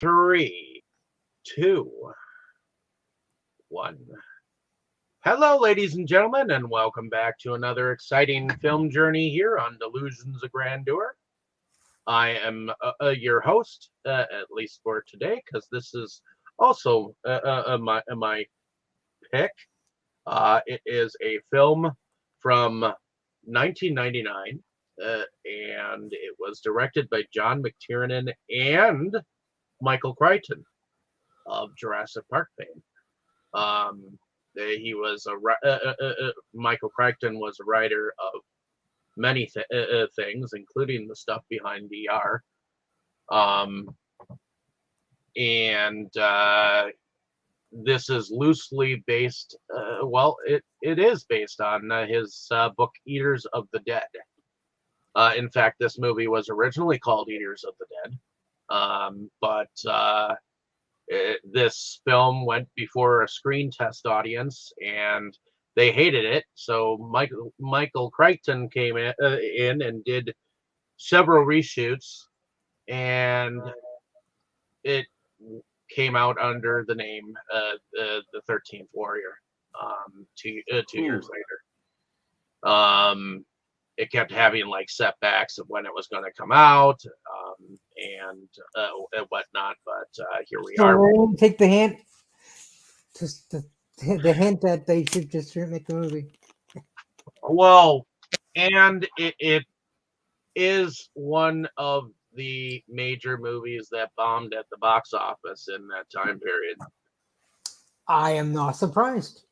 Three, two, one. Hello, ladies and gentlemen, and welcome back to another exciting film journey here on Delusions of Grandeur. I am your host, at least for today, because this is also my pick. It is a film from 1999, and it was directed by John McTiernan and Michael Crichton of Jurassic Park fame. He was Michael Crichton was a writer of many things, including the stuff behind DR. And this is loosely based. It is based on his book Eaters of the Dead. In fact, this movie was originally called Eaters of the Dead, but this film went before a screen test audience, and they hated it. So Michael Crichton came in and did several reshoots, and it came out under the name the 13th Warrior. 2 years later, it kept having like setbacks of when it was going to come out, and whatnot. But here we are. They didn't take the hint. Just the hint that they should just make the movie. Well, and it is one of the major movies that bombed at the box office in that time period. I am not surprised.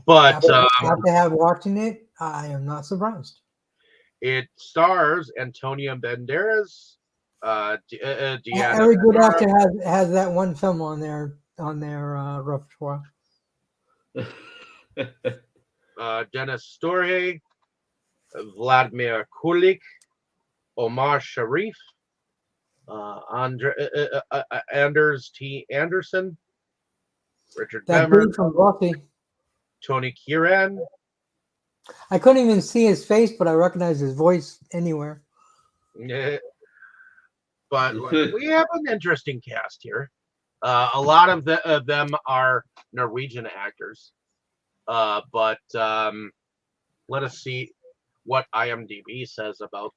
But after watching it, I am not surprised. It stars Antonio Banderas. Every good actor has that one film on their repertoire. Dennis Storey, Vladimir Kulik, Omar Sharif, Anders T. Anderson, Richard Bemmer, from Rocky. Tony Kieran. I couldn't even see his face, but I recognized his voice anywhere. Yeah. But we have an interesting cast here. A lot of them are Norwegian actors. But let us see what IMDb says about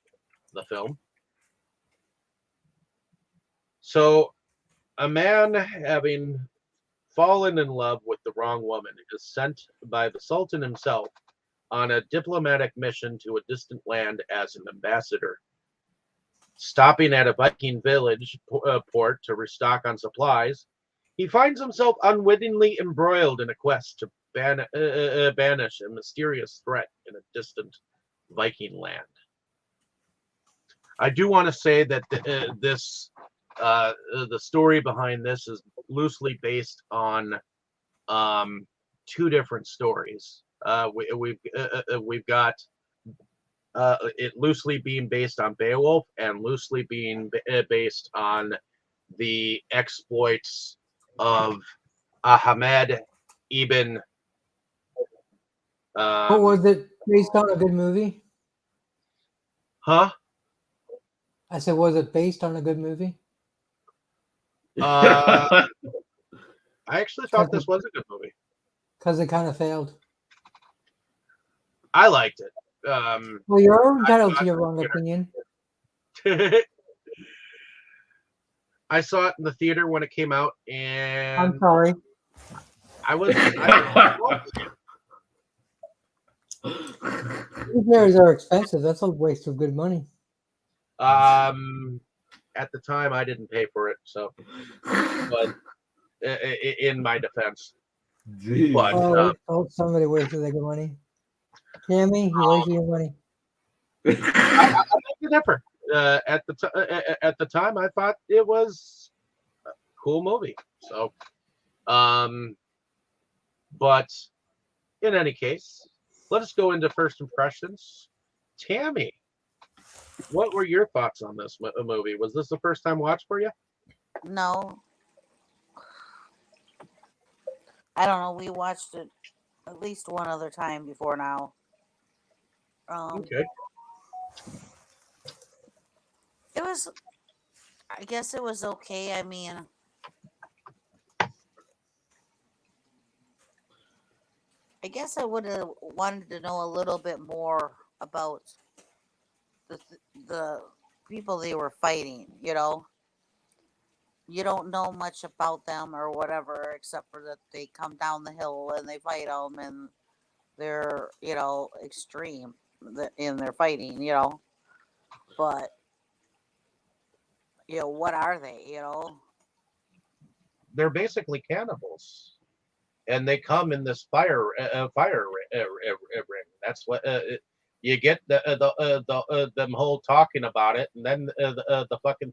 the film. So, a man having fallen in love with the wrong woman is sent by the Sultan himself on a diplomatic mission to a distant land as an ambassador. Stopping at a Viking village port to restock on supplies, he finds himself unwittingly embroiled in a quest to banish a mysterious threat in a distant Viking land. I do want to say that the story behind this is loosely based on two different stories. We've got it loosely being based on Beowulf and loosely being based on the exploits of Ahmed ibn. What was it based on? A good movie? Huh? I said, was it based on a good movie? I actually thought this was a good movie. Because it kind of failed. I liked it. Well, you're entitled to your wrong opinion. I saw it in the theater when it came out, and I'm sorry. Theaters are expensive. That's a waste of good money. At the time, I didn't pay for it, so. But in my defense, but somebody wasted their good money. Tammy, you wasted your money. I beg to differ. At the time, I thought it was a cool movie. So, but in any case, let us go into first impressions. Tammy, what were your thoughts on this movie? Was this the first time watch for you? No. I don't know. We watched it at least one other time before now. Okay. It was I guess it was okay. I mean, I guess I would have wanted to know a little bit more about the people they were fighting. You don't know much about them or whatever, except for that they come down the hill and they fight them, and they're extreme in their fighting. But what are they? They're basically cannibals, and they come in this ring. That's what you get them whole talking about it, and then the fucking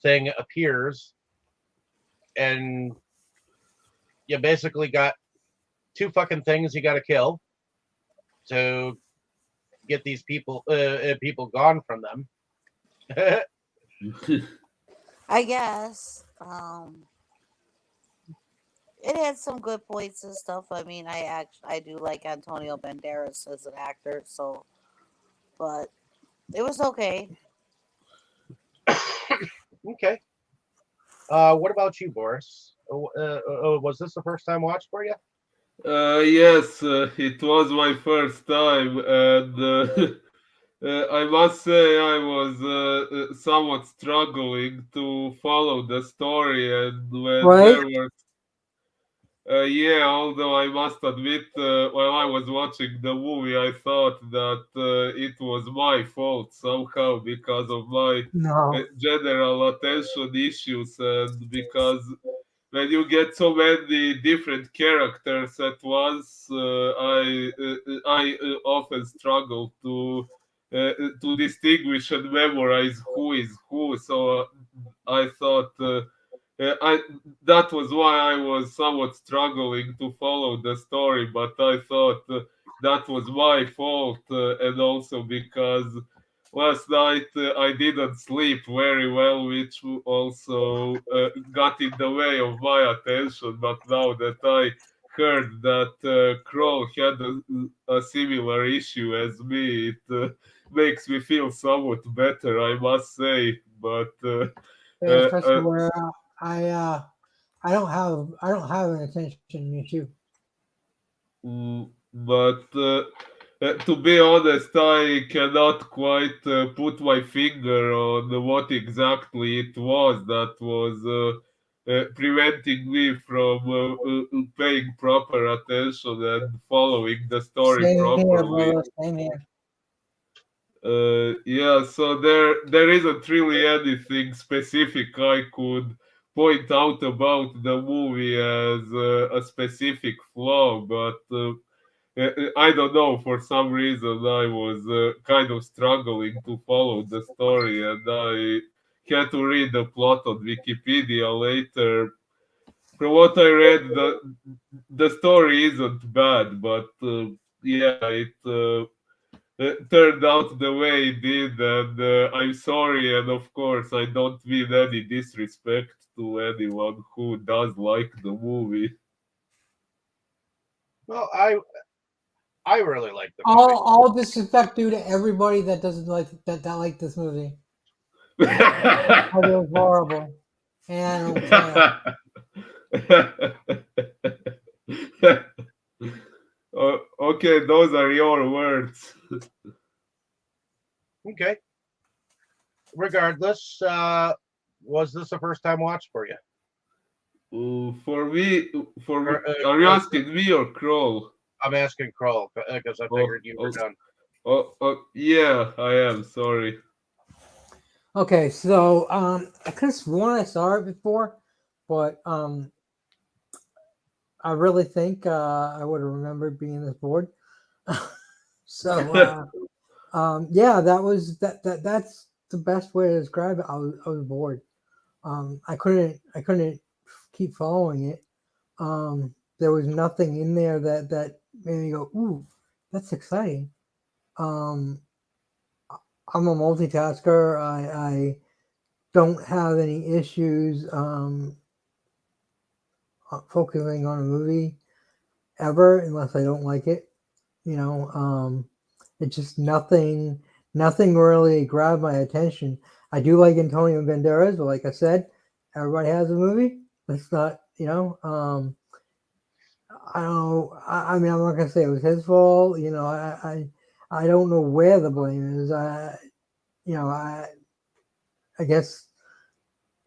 thing appears, and you basically got two fucking things you got to kill to get these people gone from them. I guess it had some good points and stuff. I mean, I do like Antonio Banderas as an actor, so but it was okay. Okay. What about you, Boris? Was this the first time watch for you? Yes, it was my first time, and I must say I was somewhat struggling to follow the story, and when Right? there were yeah, although I must admit, while I was watching the movie, I thought that it was my fault somehow because of my No. general attention issues, and because when you get so many different characters at once, I often struggle to distinguish and memorize who is who. So I thought. I that was why I was somewhat struggling to follow the story, but I thought that was my fault, and also because last night I didn't sleep very well, which also got in the way of my attention. But now that I heard that Kroll had a similar issue as me, it makes me feel somewhat better, I must say. But Yeah, uh, especially uh, where I don't have an attention issue. but to be honest, I cannot quite put my finger on what exactly it was that was preventing me from paying proper attention and following the story Same here, properly. brother. Same here. Yeah, so there isn't really anything specific I could point out about the movie as a specific flaw, but I don't know. For some reason, I was kind of struggling to follow the story, and I had to read the plot on Wikipedia later. From what I read, the story isn't bad, but yeah, it turned out the way it did, and I'm sorry. And of course, I don't mean any disrespect to anyone who does like the movie. Well, I really like the movie. All disrespect due to everybody that doesn't that like this movie. Okay, Oh, it was horrible, and I don't care. those are your words. Okay. Regardless, was this a first time watch for you? For me, Or, are you asking me or Kroll? I'm asking Kroll because I Oh, figured you were oh, done. yeah, I am. Sorry. Okay, so I could have sworn I saw it before, but I really think I would have remembered being this bored. So yeah, that's the best way to describe it. I was bored. I couldn't keep following it. There was nothing in there that made me go, "Ooh, that's exciting." Um, I'm a multitasker. I don't have any issues focusing on a movie ever unless I don't like it. You know, it's just nothing really grabbed my attention. I do like Antonio Banderas, but like I said, everybody has a movie. Let's not, I don't know. I mean, I'm not gonna say it was his fault. I don't know where the blame is. You know, I guess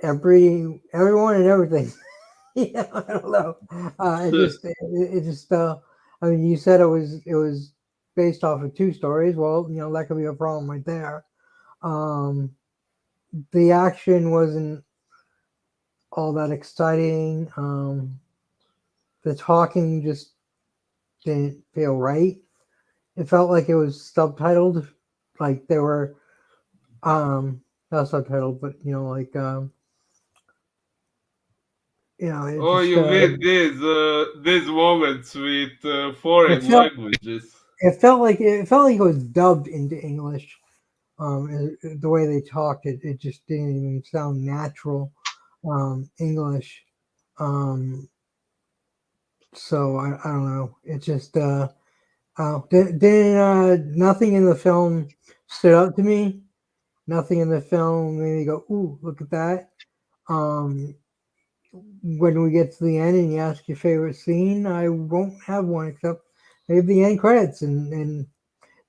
everyone and everything. I don't know. It just. I mean, you said it was based off of two stories. Well, that could be a problem right there. Um, the action wasn't all that exciting. The talking just didn't feel right. It felt like it was subtitled, like they were not subtitled, but it Oh, just you mean these moments with it foreign felt languages? it was dubbed into English. The way they talked, it just didn't even sound natural English. Um, so I don't know. It just nothing in the film stood out to me. Nothing in the film made me go, "Ooh, look at that." Um, when we get to the end and you ask your favorite scene, I won't have one except maybe the end credits, and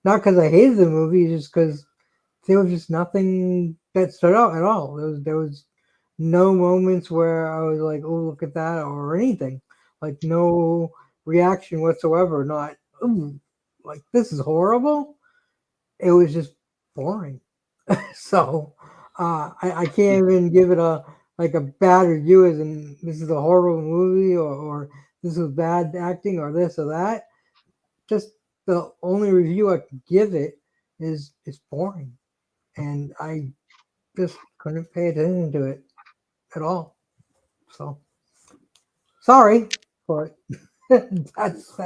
not because I hated the movie, just because there was just nothing that stood out at all. There was no moments where I was like, "Oh, look at that," or anything. Like no reaction whatsoever. Not, "Ooh, like this is horrible." It was just boring. So I can't even give it a bad review as in this is a horrible movie or this is bad acting or this or that. Just the only review I could give it is it's boring, and I just couldn't pay attention to it at all. So sorry, but that's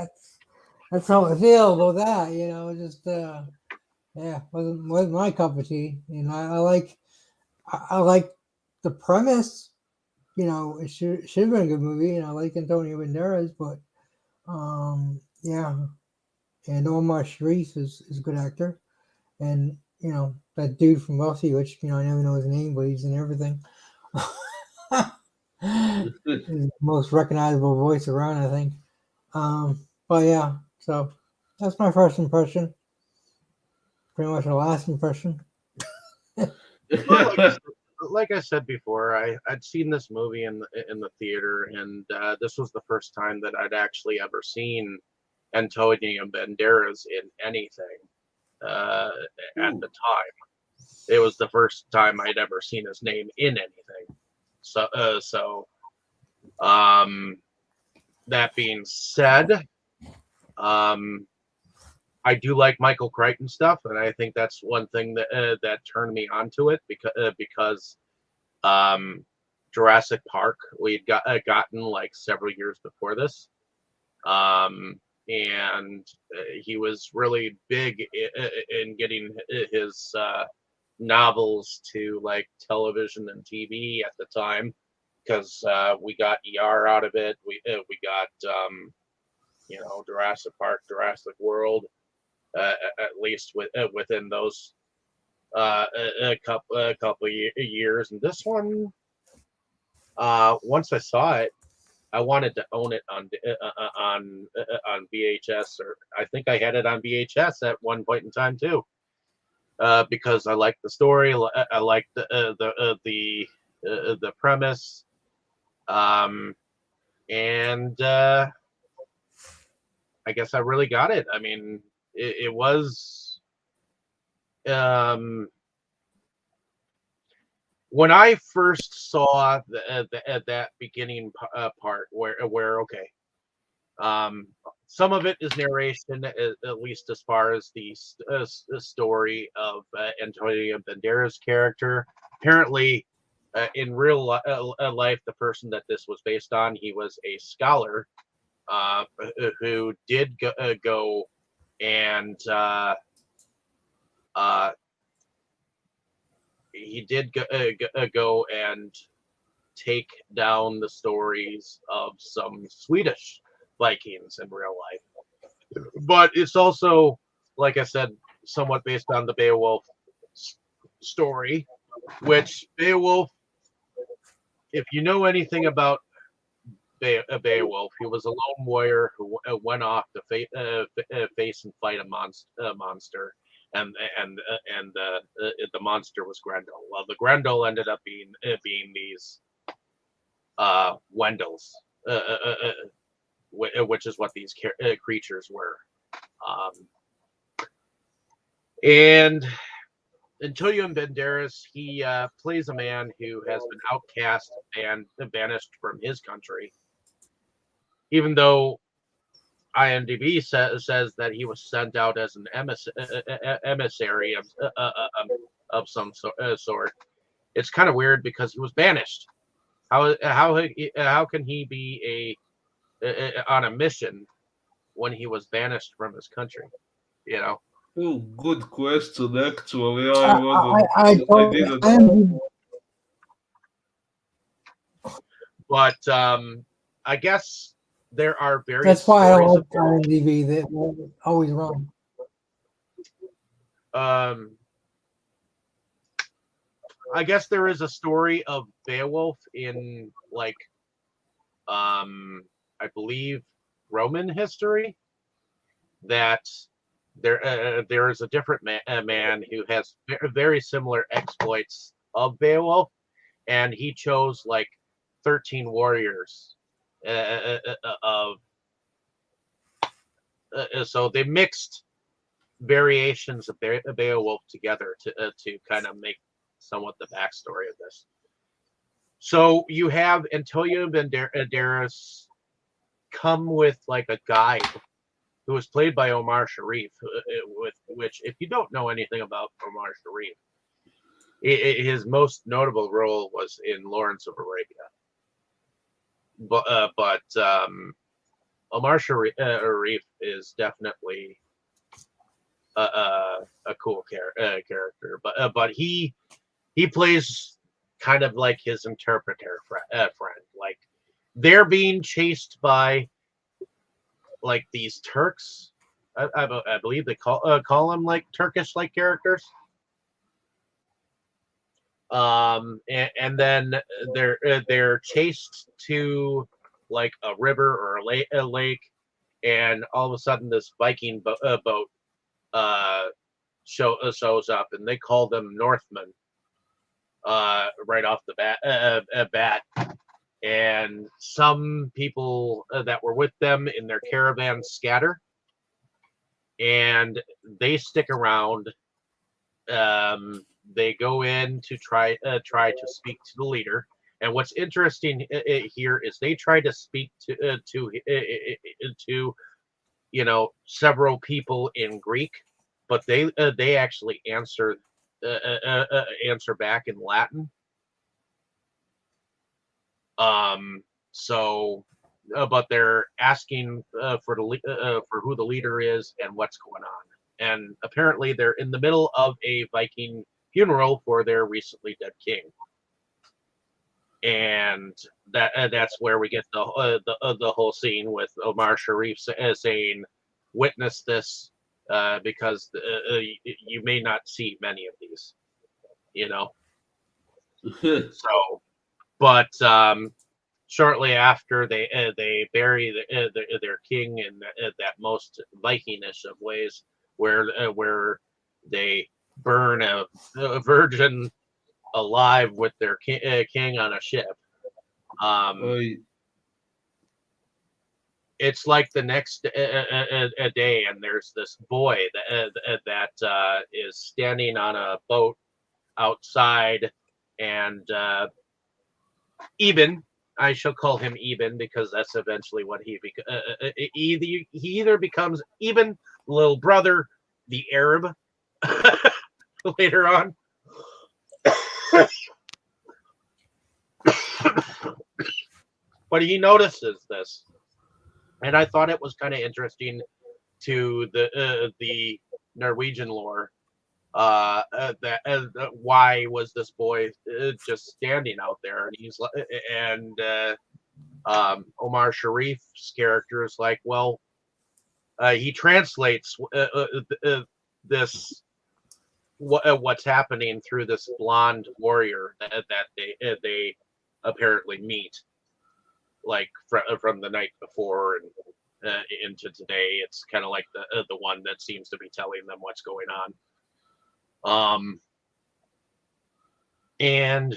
how I feel about that. Just yeah, wasn't my cup of tea. I like the premise. It should have been a good movie, and I like Antonio Banderas, but yeah, and Omar Sharif is a good actor, and that dude from Buffy, which I never know his name, but he's in everything. Is the most recognizable voice around, I think. But yeah, so that's my first impression. Pretty much the last impression. Well, like I said before, I'd seen this movie in the theater, and this was the first time that I'd actually ever seen Antonio Banderas in anything uh, at Ooh. the time. It was the first time I'd ever seen his name in anything. So um, that being said, um, I do like Michael Crichton stuff, and I think that's one thing that turned me onto it because um, Jurassic Park we'd gotten like several years before this, and he was really big in getting his novels to like television and TV at the time because we got ER out of it. We got Jurassic Park, Jurassic World, at least within those a couple years. And this one, once I saw it, I wanted to own it on VHS, or I think I had it on VHS at one point in time too, because I liked the story. I liked the premise, and I guess I really got it. I mean, it was um, when I first saw that beginning part where okay, some of it is narration, at least as far as the story of Antonio Banderas' character. Apparently, in real life, the person that this was based on, he was a scholar uh, who did go and uh, he did go and take down the stories of some Swedish Vikings in real life. But it's also, like I said, somewhat based on the Beowulf story. which Beowulf, if you know anything about Beowulf, he was a lone warrior who went off to face and fight a monster, and the monster was Grendel. Well, the Grendel ended up being these Wendels, which is what these creatures were. And Antonio Banderas, he plays a man who has been outcast and banished from his country, even though IMDb says that he was sent out as an emissary of some sort. It's kind of weird because he was banished. How can he be on a mission when he was banished from his country? You know. Oh, good question. Actually, I didn't. But I guess there are various. That's why I stories like IMDb. That always wrong. I guess there is a story of Beowulf in I believe Roman history, that there is a different man who has very similar exploits of Beowulf, and he chose 13 warriors of so they mixed variations of Beowulf together to kind of make somewhat the backstory of this. So you have Antonio Banderas come with a guide who was played by Omar Sharif, with which, if you don't know anything about Omar Sharif, his most notable role was in Lawrence of Arabia. But Omar Sharif is definitely a cool character, but he plays kind of like his interpreter friend. Like, they're being chased by these Turks. I believe they call them Turkish characters. And then they're chased to a river or a lake, and all of a sudden this Viking boat shows up, and they call them Northmen right off the bat. And some people that were with them in their caravan scatter, and they stick around. They go in to try to speak to the leader. And what's interesting here is they try to speak to several people in Greek, but they actually answer back in Latin. But they're asking for who the leader is and what's going on. And apparently they're in the middle of a Viking funeral for their recently dead king. And that's where we get the whole scene with Omar Sharif saying, "Witness this, because you may not see many of these." So, but shortly after, they bury their king in that most Vikingish of ways, where they burn a virgin alive with their king on a ship. It's like the next day, and there's this boy that is standing on a boat outside, and Eben, I shall call him Eben because that's eventually what he either becomes Eben, little brother, the Arab, later on. But he notices this, and I thought it was kind of interesting to the Norwegian lore. Why was this boy just standing out there? And he's Omar Sharif's character is like, well, he translates this what's happening through this blonde warrior that they apparently meet, like from the night before and into today. It's kind of like the one that seems to be telling them what's going on. And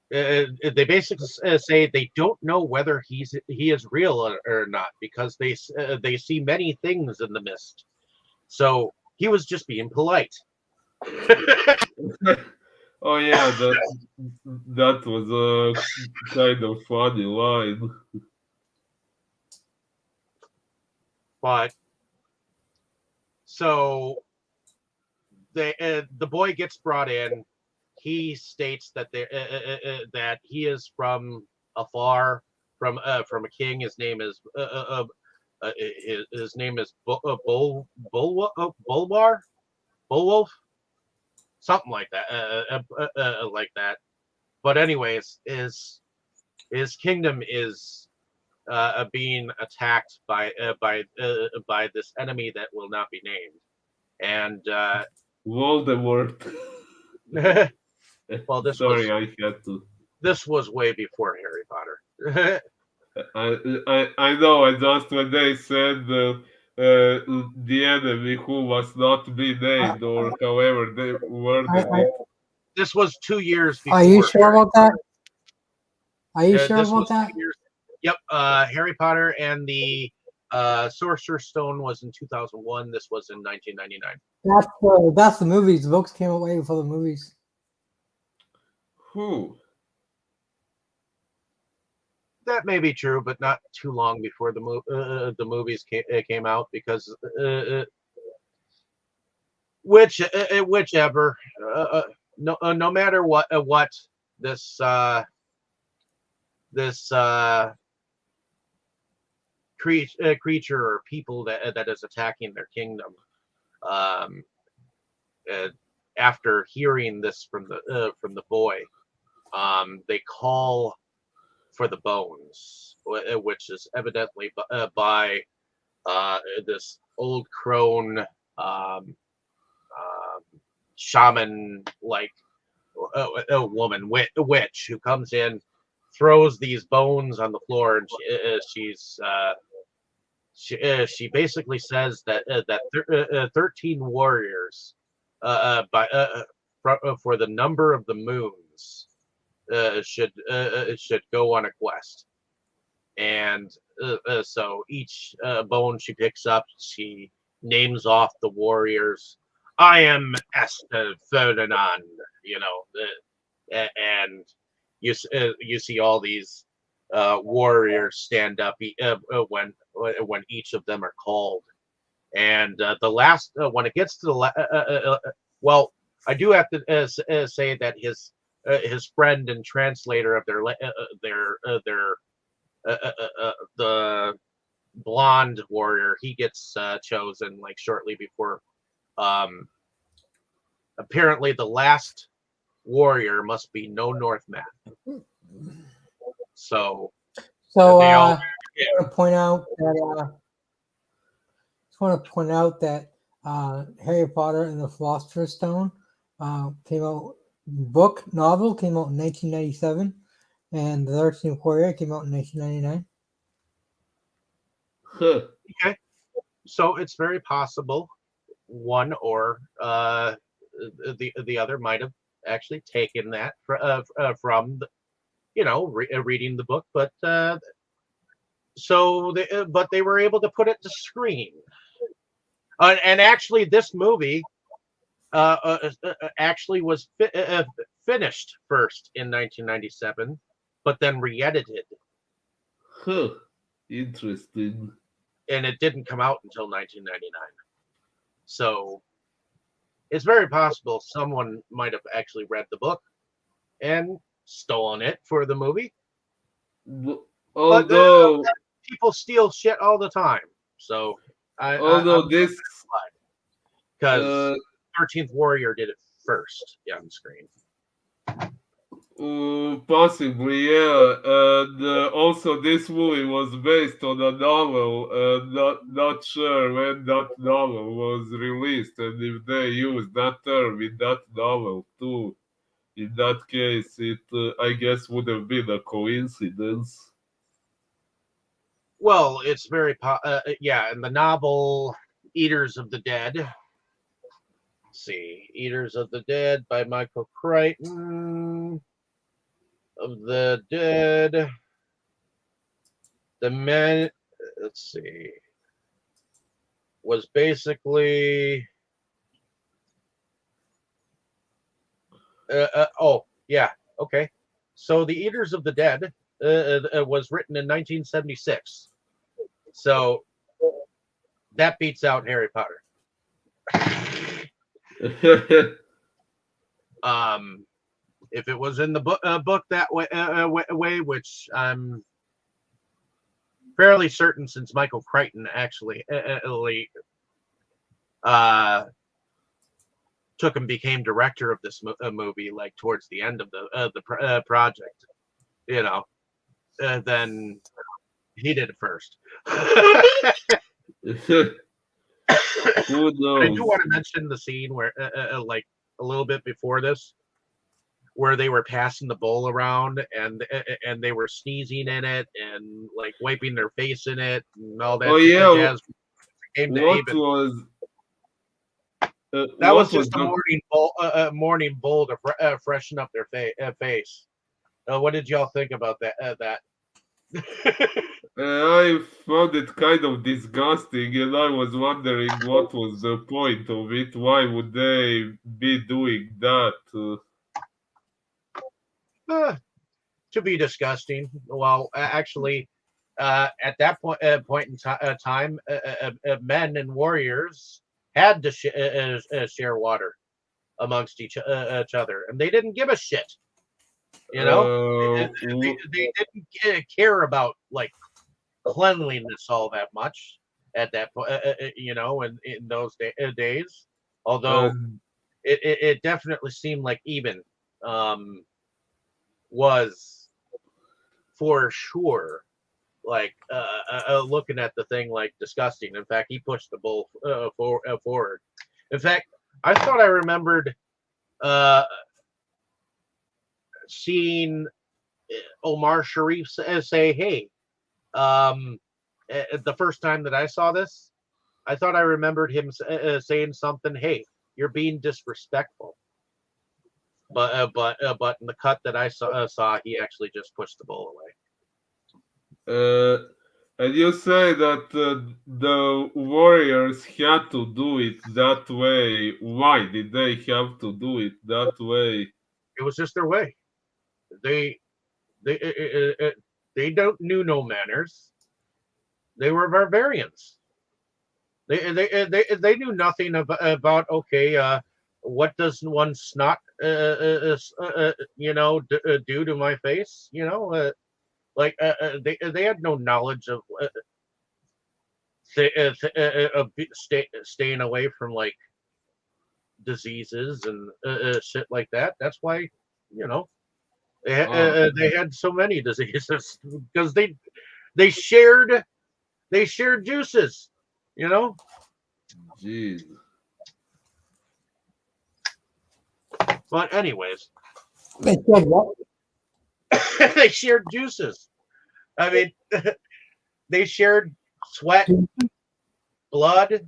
they basically say they don't know whether he is real or not, because they see many things in the mist. So he was just being polite. Oh yeah, that was a kind of funny line. But so the boy gets brought in. He states that that he is from afar, from a king. His name is his name is Bulwar, Bulwolf, something like that, like that. But anyways, his kingdom is being attacked by this enemy that will not be named, and Voldemort. well, Sorry, I had to. this was way before Harry Potter. I know. I just when they said the enemy who was not be named, or however they worded it. This was 2 years before. Are you sure about that? Are you sure This about was that? 2 years. Yep. Harry Potter and the Sorcerer's Stone was in 2001. This was in 1999. That's the movies. The books came out way before the movies. Who? That may be true, but not too long before the movies came out, because whichever, no matter what this this creature or people that is attacking their kingdom, um, after hearing this from the boy, they call for the bones, which is evidently by this old crone shaman, like a woman witch, who comes in, throws these bones on the floor, and she basically says that 13 warriors, for the number of the moons, should go on a quest. And so each bone she picks up, she names off the warriors. I am Esther Ferdinand, and you see all these warriors stand up when each of them are called. And the last, when it gets to the well, I do have to say that his friend and translator of the blonde warrior, he gets chosen like shortly before. Apparently the last warrior must be no Northman. So they all. I want to point out that. Just want to point out that Harry Potter and the Philosopher's Stone came out. Novel came out in 1997, and the 13th Warrior came out in 1999. Huh. Okay, so it's very possible one or the other might have actually taken that from reading the book, but but they were able to put it to screen. And actually, this movie actually was finished first in 1997, but then re-edited. Huh. Interesting. And it didn't come out until 1999. So it's very possible someone might have actually read the book and stolen it for the movie. Although people steal shit all the time, so this, because 13th Warrior did it first on screen. Possibly, yeah. And also, this movie was based on a novel. Not sure when that novel was released, and if they used that term in that novel too. In that case, it I guess would have been a coincidence. Well, it's very yeah, in the novel Eaters of the Dead. Let's see, Eaters of the Dead by Michael Crichton. Of the Dead, the men. Let's see, was basically. Oh yeah, okay. So the Eaters of the Dead was written in 1976. So that beats out Harry Potter. If it was in the book that way, which I'm fairly certain, since Michael Crichton actually uh, took and became director of this movie, like towards the end of the project, you know, then he did it first. Who I do knows? want to mention the scene where, like a little bit before this, where they were passing the bowl around and they were sneezing in it and like wiping their face in it and all Oh that yeah, jazz. Came to what Aben. was That was what was just a the morning bowl to freshen up their face. What did y'all think about that? I found it kind of disgusting, and I was wondering what was the point of it. Why would they be doing that? Uh, to be disgusting. Well, actually, at that point in time, men and warriors had to share water amongst each other, and they didn't give a shit. You know, Uh, they didn't care about like cleanliness all that much at that point. You know, in those days, although and it definitely seemed like Eben um, was for sure like looking at the thing like disgusting. In fact, he pushed the bull forward. In fact, I thought I remembered uh, seeing Omar Sharif say, "Hey," the first time that I saw this, I thought I remembered him saying something. Hey, you're being disrespectful. But in the cut that I saw, he actually just pushed the bull away. uh, and you say that the warriors had to do it that way. Why did they have to do it that way? It was just their way. They they they don't knew no manners. They were barbarians. They knew nothing about okay. What does one snot do to my face? They had no knowledge of staying away from like diseases and shit like that. That's why you know Ah, they had so many diseases because they shared juices. You know, jeez. but anyways, They said what? they shared juices. I mean, they shared sweat, blood,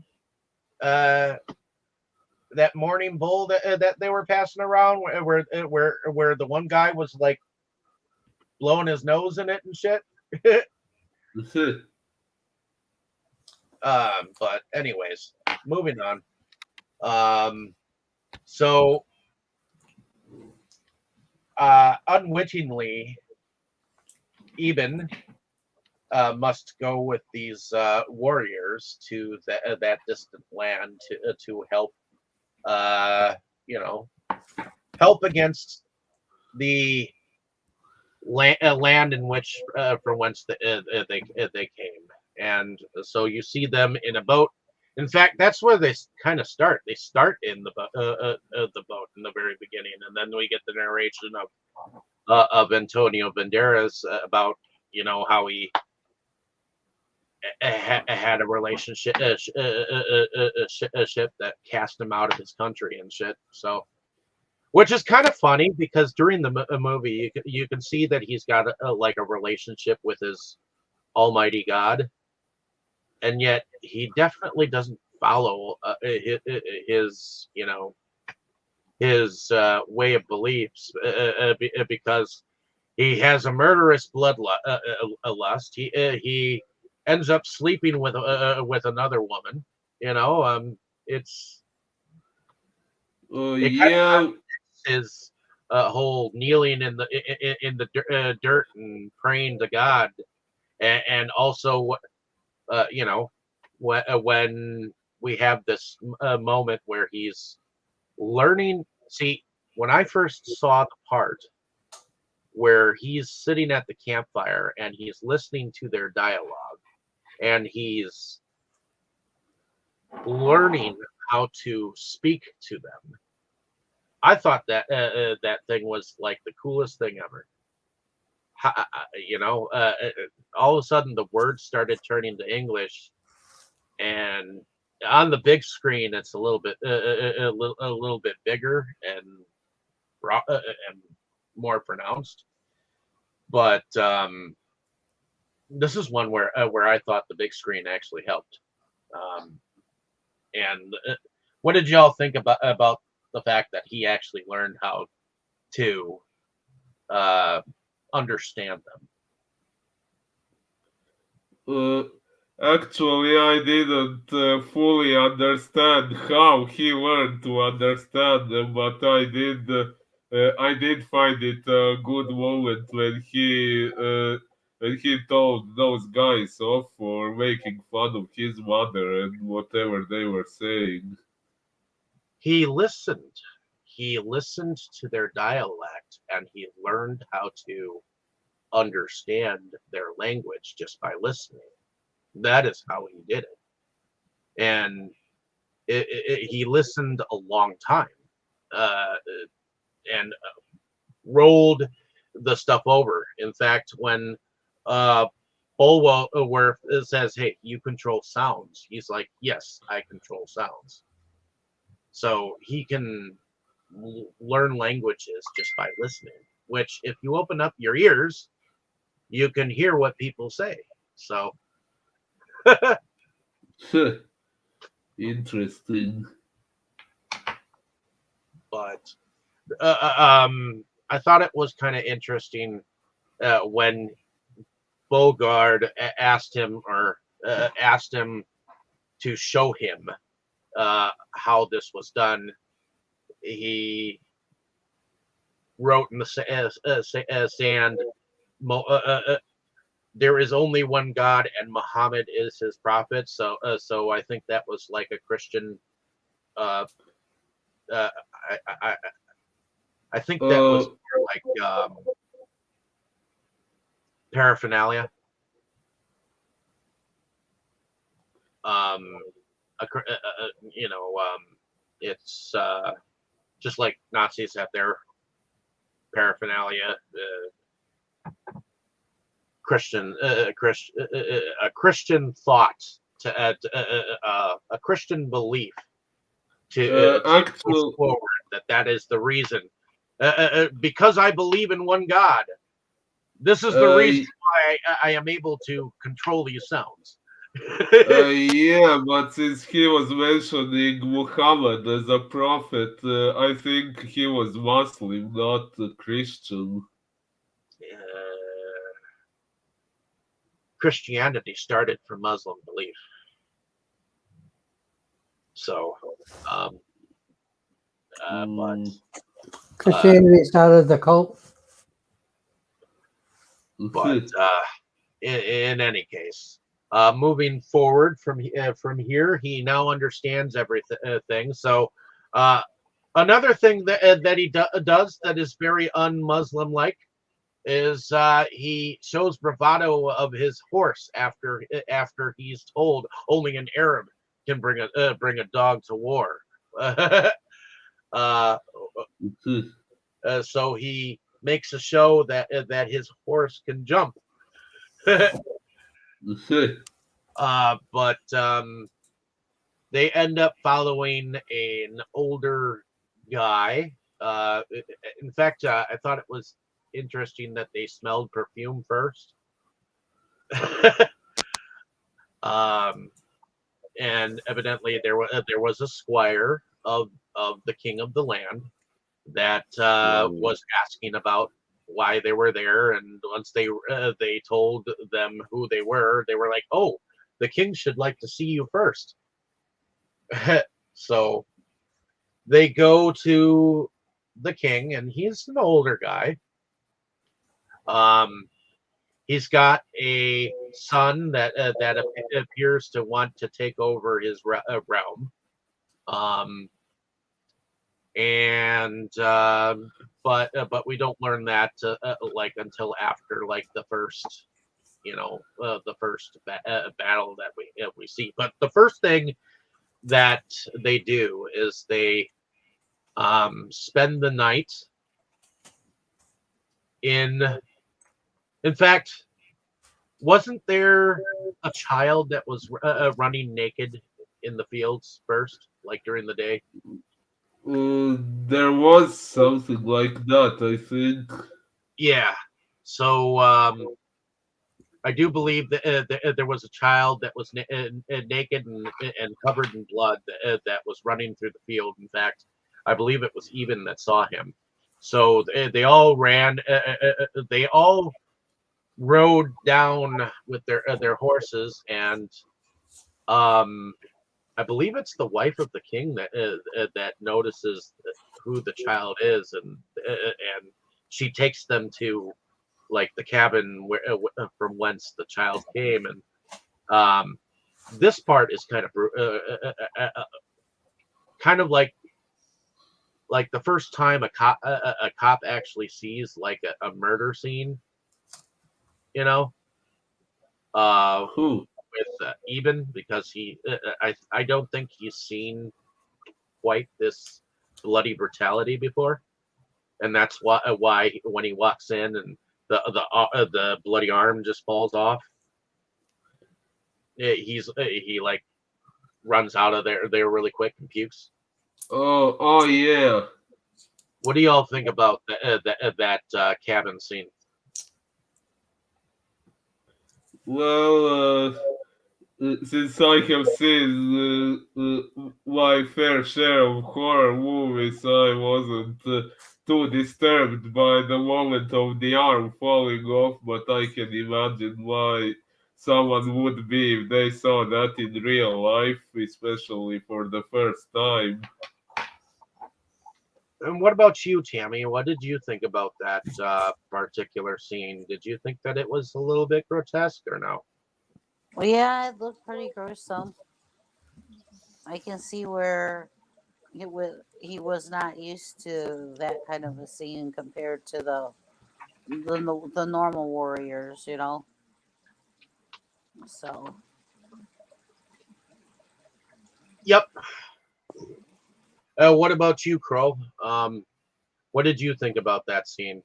uh, that morning bowl that they were passing around, where the one guy was like blowing his nose in it and shit. But anyways, moving on. So unwittingly, Eben must go with these warriors to that distant land to help, uh, you know, help against the land in which from whence they came. And so you see them in a boat. In fact, that's where they kind of start. They start in the boat in the very beginning, and then we get the narration of Antonio Banderas about how he had a relationship a ship that cast him out of his country and shit. So, which is kind of funny because during the movie you can see that he's got like a relationship with his Almighty God, and yet he definitely doesn't follow his his way of beliefs because he has a murderous lust. He ends up sleeping with another woman. It's it kind of Yeah. his whole kneeling in the dirt and praying to God, and also when we have this moment where he's learning. See, when I first saw the part where he's sitting at the campfire and he's listening to their dialogue and he's learning how to speak to them, I thought that that thing was like the coolest thing ever. All of a sudden the words started turning to English, and on the big screen it's a little bit bigger and more pronounced. But this is one where I thought the big screen actually helped. Um, and what did y'all think about the fact that he actually learned how to uh, understand them? Uh, Actually, I didn't fully understand how he learned to understand them, but I did find it a good moment when he told those guys off for making fun of his mother and whatever they were saying. He listened. He listened to their dialect, and he learned how to understand their language just by listening. That is how he did it, and he listened a long time, uh, and rolled the stuff over. In fact, when uh, Bulworth says, "Hey, you control sounds," he's like, "Yes, I control sounds." So he can learn languages just by listening. Which, if you open up your ears, you can hear what people say. So, Interesting. but I thought it was kind of interesting when Bogard asked him to show him how this was done. He wrote in the sand, "There is only one God, and Muhammad is his prophet." So I think that was like a Christian. Uh, uh, I, I I think that Uh, was more like paraphernalia. Um, it's just like Nazis have their paraphernalia. A Christian thought a Christian belief to push actual. forward that is the reason. Because I believe in one God, this is the reason Uh, why I am able to control these sounds. Yeah, but since he was mentioning Muhammad as a prophet, I think he was Muslim, not a Christian. Christianity started from Muslim belief. So, um, but Mm. uh, Christianity started the cult. but in any case, moving forward from here, he now understands everything. So, another thing that he does that is very un-Muslim like is he shows bravado of his horse after he's told only an Arab can bring a dog to war. uh, so he makes a show that his horse can jump. But they end up following an older guy. In fact, I thought it was interesting that they smelled perfume first. um, and evidently there was a squire of the king of the land that was asking about why they were there, and once they told them who they were like, "Oh, the king should like to see you first." So they go to the king, and he's an older guy. Um, he's got a son that appears to want to take over his realm. Um, and but we don't learn that like until after like the first battle that we see. But the first thing that they do is they spend the night in fact, wasn't there a child that was running naked in the fields first, like during the day? There was something like that, I think. Yeah. So I do believe that there was a child that was naked and covered in blood that was running through the field. In fact, I believe it was Even that saw him. So they all ran. They all rode down with their horses, and um, I believe it's the wife of the king that notices who the child is, and she takes them to like the cabin from whence the child came, and this part is kind of kind of like the first time a cop actually sees like a murder scene, you know, uh, Who? with Eben, because I don't think he's seen quite this bloody brutality before, and that's why when he walks in and the bloody arm just falls off, he like runs out of there really quick and pukes. Oh, yeah. What do y'all think about that cabin scene? Well, since I have seen my fair share of horror movies, I wasn't too disturbed by the moment of the arm falling off, but I can imagine why someone would be if they saw that in real life, especially for the first time. And what about you, Tammy? What did you think about that particular scene? Did you think that it was a little bit grotesque or no? Well, yeah, it looked pretty gruesome. I can see where he was not used to that kind of a scene compared to the normal warriors, you know. So Yep. What about you, Crow? What did you think about that scene?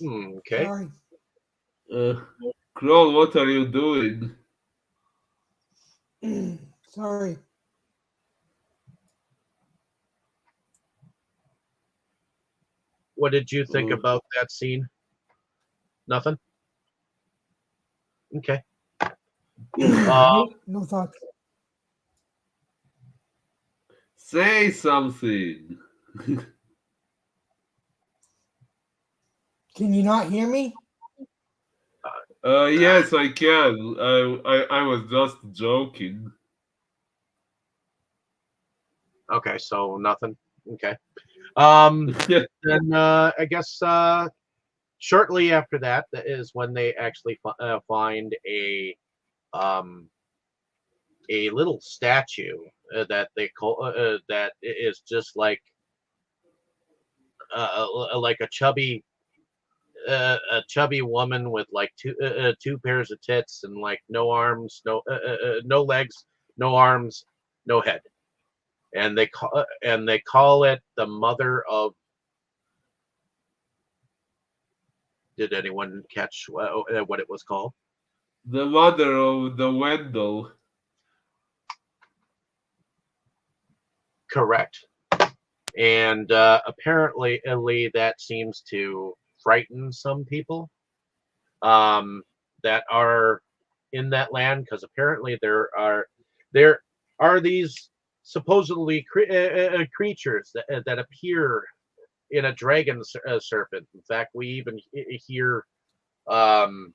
Okay. Sorry. Uh, Kroll, what are you doing? Sorry. What did you think Uh, about that scene? Nothing. Okay. Uh, No thoughts. Say something. Can you not hear me? Yes, I can. I was just joking. okay, so nothing. Okay. Um, then I guess shortly after that is when they actually find um, a little statue that they call that is just like a chubby woman with like two pairs of tits and like no arms, no legs, no arms, no head, and they call it the mother of. Did anyone catch what it was called? The mother of the Wendell. Correct. And apparently, that seems to frighten some people that are in that land, because apparently there are these supposedly creatures that appear in a dragon serpent. In fact, we even hear an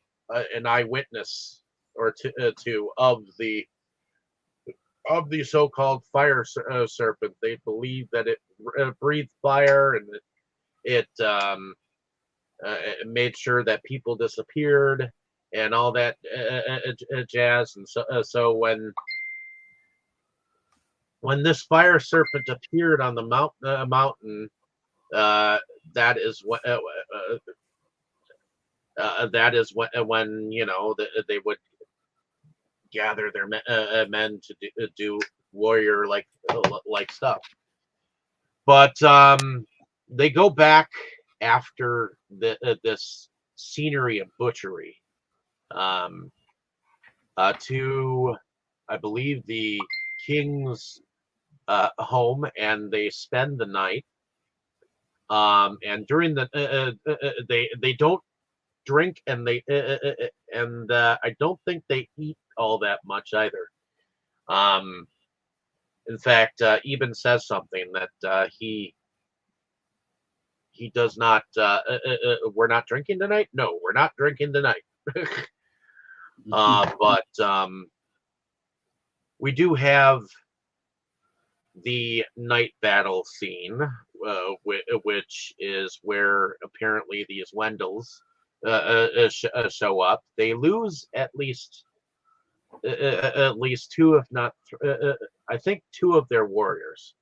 eyewitness or two of the so-called fire serpent. They believe that it breathed fire, and it made sure that people disappeared and all that jazz. And so when this fire serpent appeared on the mountain, that is what when they would gather their men to do warrior like stuff. But they go back after this scenery of butchery to, I believe, the king's home, and they spend the night. And during the they don't drink, and I don't think they eat all that much either. In fact, Eben says something that he does not. We're not drinking tonight. No, we're not drinking tonight. But we do have the night battle scene, which is where apparently these Wendells show up. They lose at least two, if not, I think two of their warriors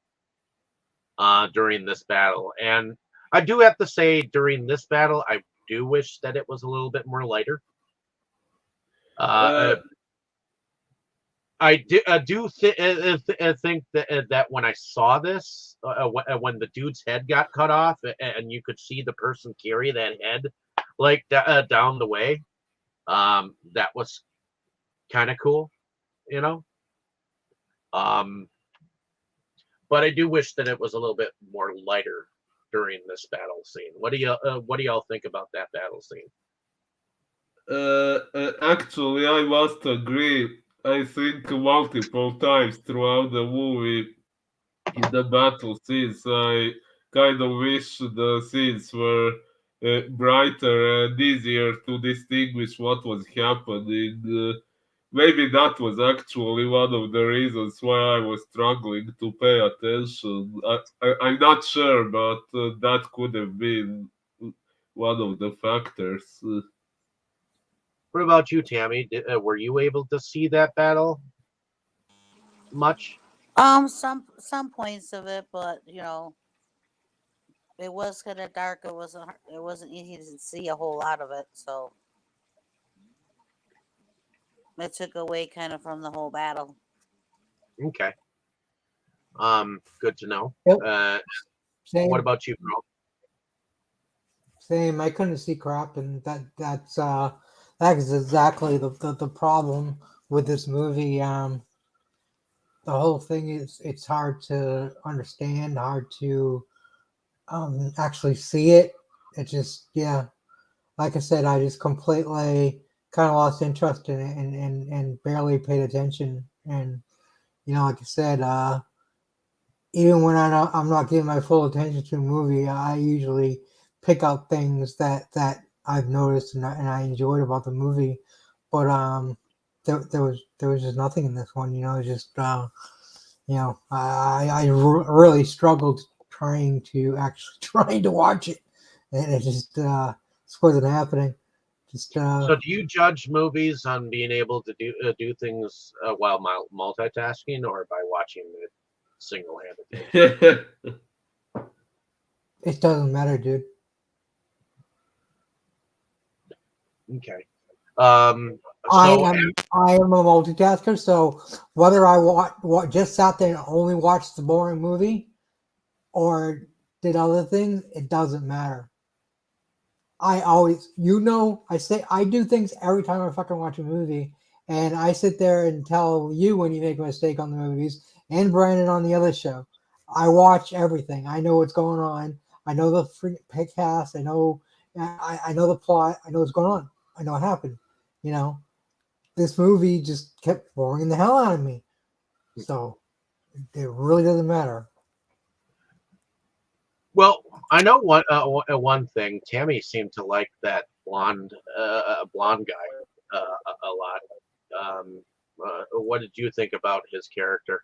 during this battle. And I do have to say, during this battle, I do wish that it was a little bit more lighter. I do think that when I saw this, when the dude's head got cut off, and you could see the person carry that head like down the way, that was kind of cool, you know. But I do wish that it was a little bit more lighter during this battle scene. What do y'all think about that battle scene? Actually, I must agree. I think multiple times throughout the movie, in the battle scenes, I kind of wish the scenes were brighter and easier to distinguish what was happening. Maybe that was actually one of the reasons why I was struggling to pay attention. I'm not sure, but that could have been one of the factors. What about you, Tammy? Were you able to see that battle much? Some points of it, but it was kind of dark. It wasn't easy to see a whole lot of it, so it took away kind of from the whole battle. Okay. Good to know. Yep. Same. What about you, bro? Same. I couldn't see crap, and that's exactly the problem with this movie. The whole thing is it's hard to understand, hard to actually see it. It just, yeah, like I said, I just completely kind of lost interest in it, and barely paid attention. And like I said, even when I'm not giving my full attention to a movie, I usually pick out things that I've noticed and I enjoyed about the movie. But there was just nothing in this one. Just I really struggled trying to watch it, and it just wasn't happening. So, do you judge movies on being able to do things while multitasking, or by watching it single-handedly? It doesn't matter, dude. Okay. So I am a multitasker, so whether I just sat there and only watched the boring movie or did other things, it doesn't matter. I always, I do things every time I fucking watch a movie, and I sit there and tell you when you make a mistake on the movies, and Brandon on the other show. I watch everything. I know what's going on. I know the free cast. I know the plot. I know what's going on. I know what happened. You know, this movie just kept boring the hell out of me. So it really doesn't matter. well, I know one thing. Tammy seemed to like that blonde guy a lot. What did you think about his character?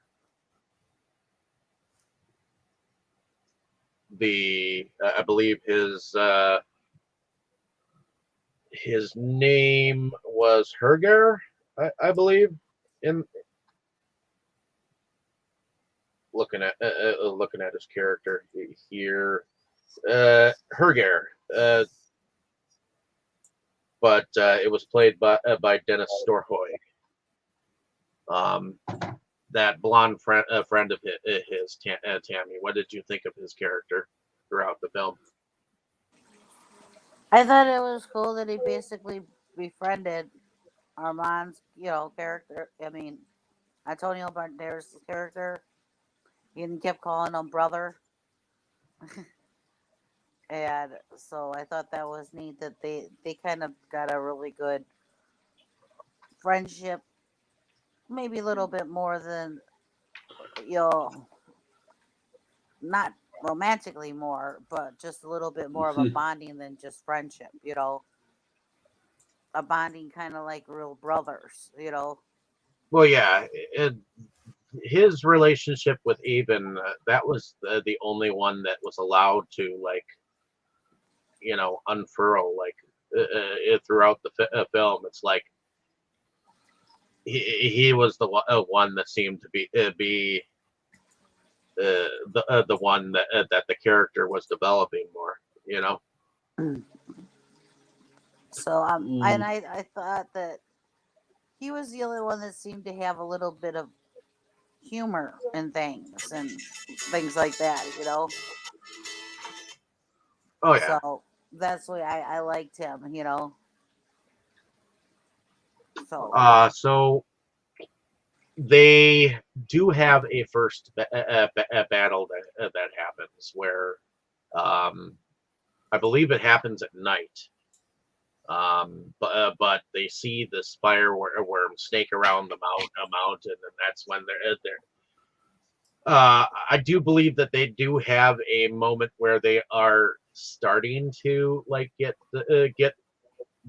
I believe his name was Herger, I believe. In looking at his character here, Herger, but it was played by Dennis Storhoy. Um, that blonde friend of his Tammy. What did you think of his character throughout the film? I thought it was cool that he basically befriended Armand's, character. I mean, Antonio Banderas' character. He kept calling him brother. And so I thought that was neat that they kind of got a really good friendship, maybe a little bit more than, you know, not romantically more, but just a little bit more of a bonding than just friendship. A bonding kind of like real brothers. Well, yeah, his relationship with Eben, that was the only one that was allowed to, like, unfurl, like, throughout the film. It's like he was the one that seemed to be the one that the character was developing more. So and I thought that he was the only one that seemed to have a little bit of humor and things like that. Oh yeah. So that's why I liked him. So So they do have a first battle that happens where, I believe it happens at night. But they see this fireworm snake around the mountain, and that's when they're. I do believe that they do have a moment where they are starting to, like, get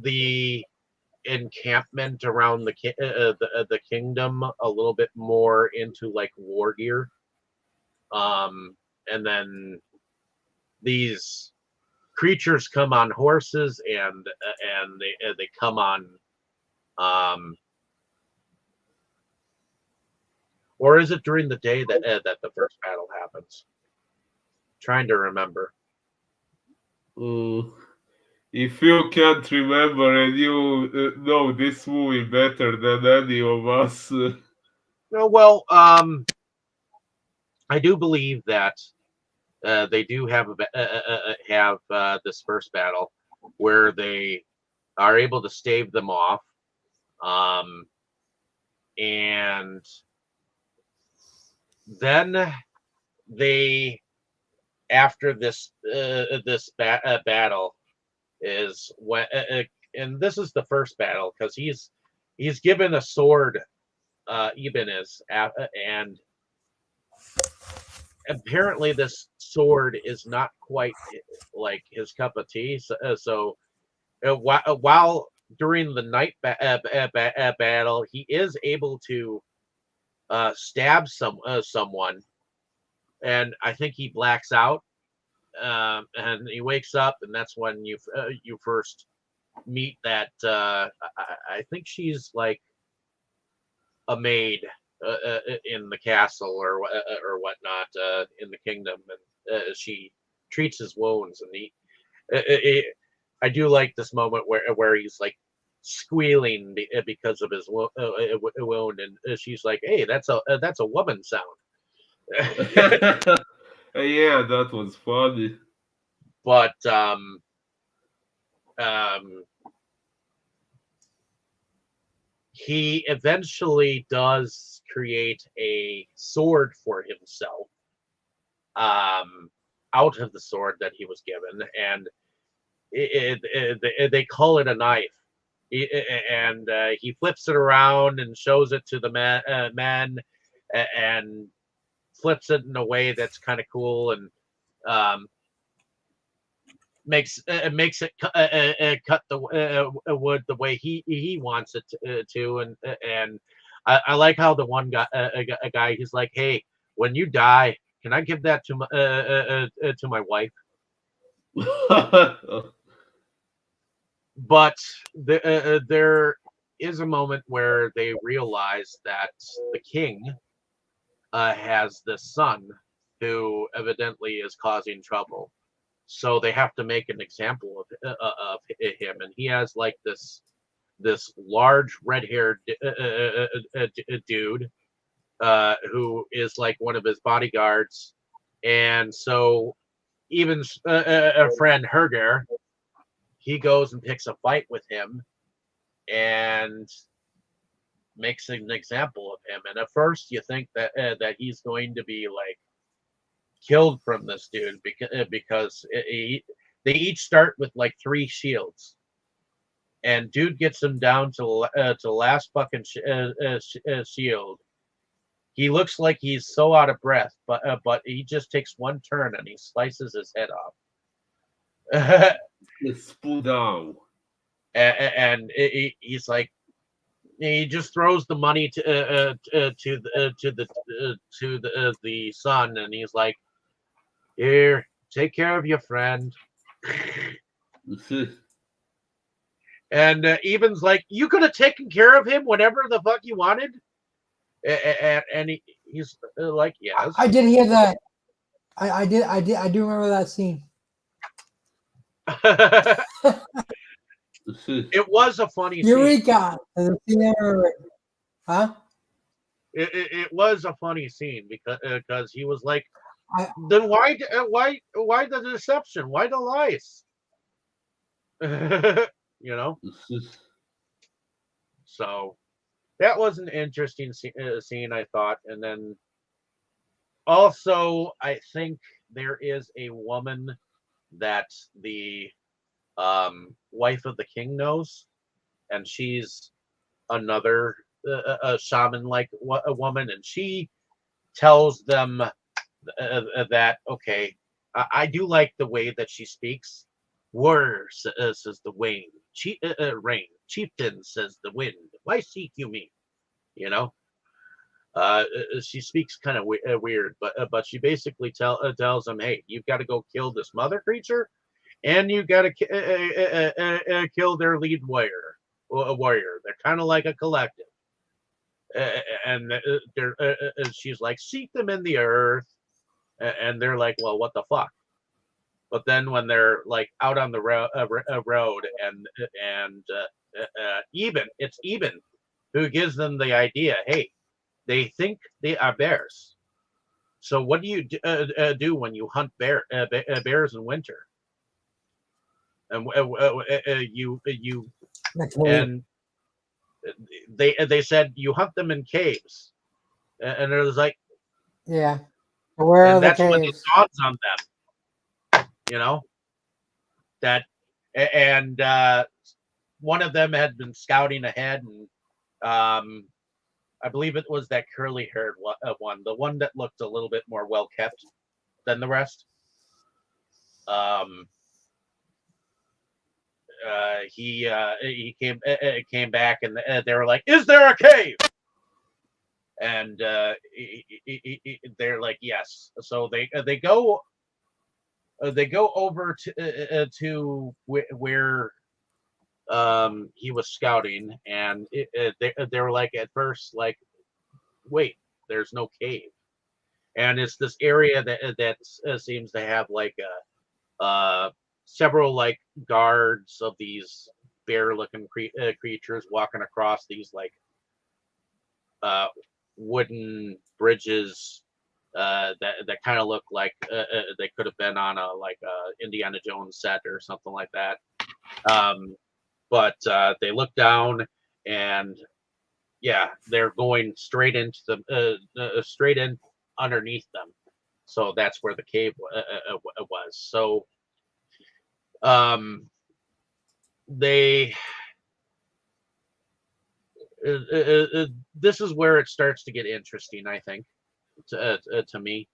the encampment around the kingdom a little bit more into, like, war gear. And then these creatures come on horses, and they come on, um or is it during the day that the first battle happens? Trying to remember. If you can't remember and you know this movie better than any of us, No, well, I do believe that they do have this first battle where they are able to stave them off, and then they, after battle, is when and this is the first battle, because he's given a sword, Eben is, and apparently this sword is not quite like his cup of tea. So while during the night battle, he is able to stab someone, and I think he blacks out, and he wakes up, and that's when you first meet that, I think she's like a maid in the castle, or whatnot, in the kingdom, and she treats his wounds, and I do like this moment where he's like squealing because of his wound, and she's like, "Hey, that's a woman sound." Yeah, that was funny. But um, he eventually does create a sword for himself, um, out of the sword that he was given, and they call it a knife. And he flips it around and shows it to the men, and flips it in a way that's kind of cool, and um, makes it cut the wood the way he wants it to, and I like how the one guy a guy, he's like, "Hey, when you die, can I give that to my wife?" But there is a moment where they realize that the king has this son who evidently is causing trouble. So they have to make an example of him, and he has like this large red-haired dude who is like one of his bodyguards, and so even a friend Herger, he goes and picks a fight with him and makes an example of him. And at first, you think that he's going to be like killed from this dude because they each start with like 3 shields, and dude gets him down to the last fucking shield. He looks like he's so out of breath, but he just takes one turn and he slices his head off. Let's pull down. And he's like, he just throws the money to the son, and he's like, "Here, take care of your friend." And Eben's like, "You could have taken care of him whenever the fuck you wanted," and he's like, "Yes." I did hear that. I do remember that scene. It was a funny scene. Eureka! The scene I remember. Huh? It was a funny scene because he was like, I, "Then why the deception? Why the lies?" You know. So that was an interesting scene, I thought. And then also, I think there is a woman that the wife of the king knows, and she's another a shaman like a woman, and she tells them that, okay, I do like the way that she speaks. Warrior, says the Wayne. Rain. Chieftain, says the wind. Why seek you me? You know. She speaks kind of weird, but she basically tells him, "Hey, you've got to go kill this mother creature, and you got to kill their lead warrior. They're kind of like a collective." And she's like, "Seek them in the earth," and they're like, "Well, what the fuck?" But then when they're like out on the road, and it's Eben who gives them the idea. Hey, they think they are bears. So what do you do when you hunt bears in winter? And you and they said you hunt them in caves, and it was like, yeah. Where are and the that's when it caves? dawns on them, that, and one of them had been scouting ahead, and I believe it was that curly-haired one, the one that looked a little bit more well kept than the rest. He came back, and they were like, "Is there a cave?" And they're like, "Yes." So they go over to where he was scouting, and they were like, at first, like, "Wait, there's no cave," and it's this area that seems to have like several like guards of these bear-looking creatures walking across these like wooden bridges that kind of look like they could have been on a like Indiana Jones set or something like that. But they look down, and yeah, they're going straight into the straight in underneath them. So that's where the cave was. So they this is where it starts to get interesting, I think, to me.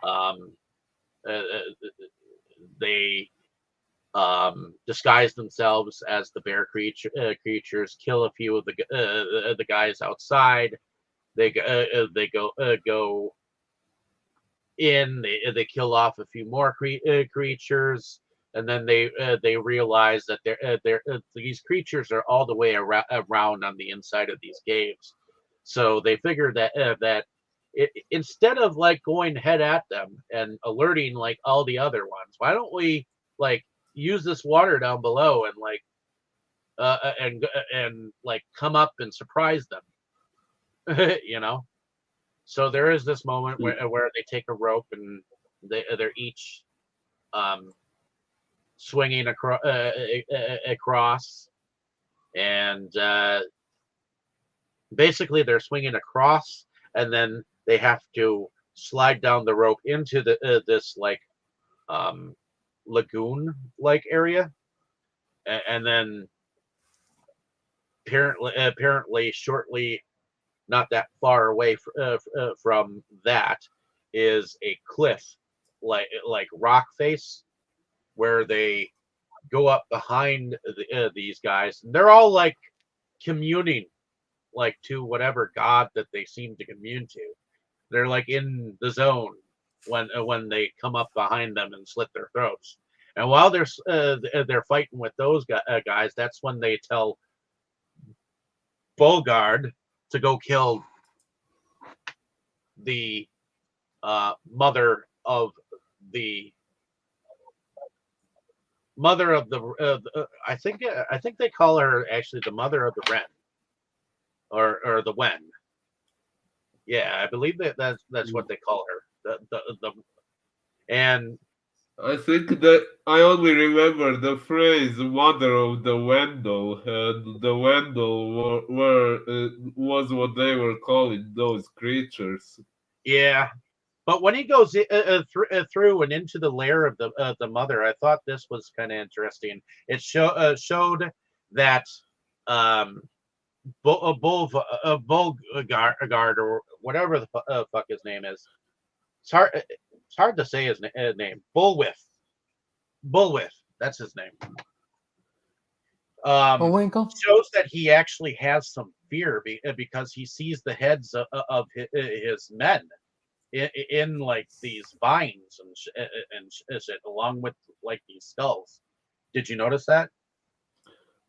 Um, they disguise themselves as the bear creatures, kill a few of the guys outside. They go in. They kill off a few more creatures, and then they realize that these creatures are all the way around on the inside of these caves. So they figure that instead of like going head at them and alerting like all the other ones, why don't we like use this water down below and like and like come up and surprise them, you know? So there is this moment where they take a rope and they're each swinging across, and basically they're swinging across, and then they have to slide down the rope into this like lagoon like area, and then apparently shortly, not that far away from that, is a cliff like rock face where they go up behind these guys. And they're all like communing like to whatever god that they seem to commune to. They're like in the zone when they come up behind them and slit their throats. And while they're fighting with those guys, that's when they tell Bogard to go kill the mother of the I think they call her actually the mother of the wren, or the wen. Yeah, I believe that's what they call her. The and I think that I only remember the phrase "mother of the Wendell," and the Wendell was what they were calling those creatures. yeah, but when he goes through and into the lair of the mother, I thought this was kind of interesting. It showed that um, Bulgard, or whatever the fuck his name is. It's hard to say his name. Bullwith. That's his name. Bullwinkle? Shows that he actually has some fear because he sees the heads of his men in like these vines and shit, along with like these skulls. Did you notice that?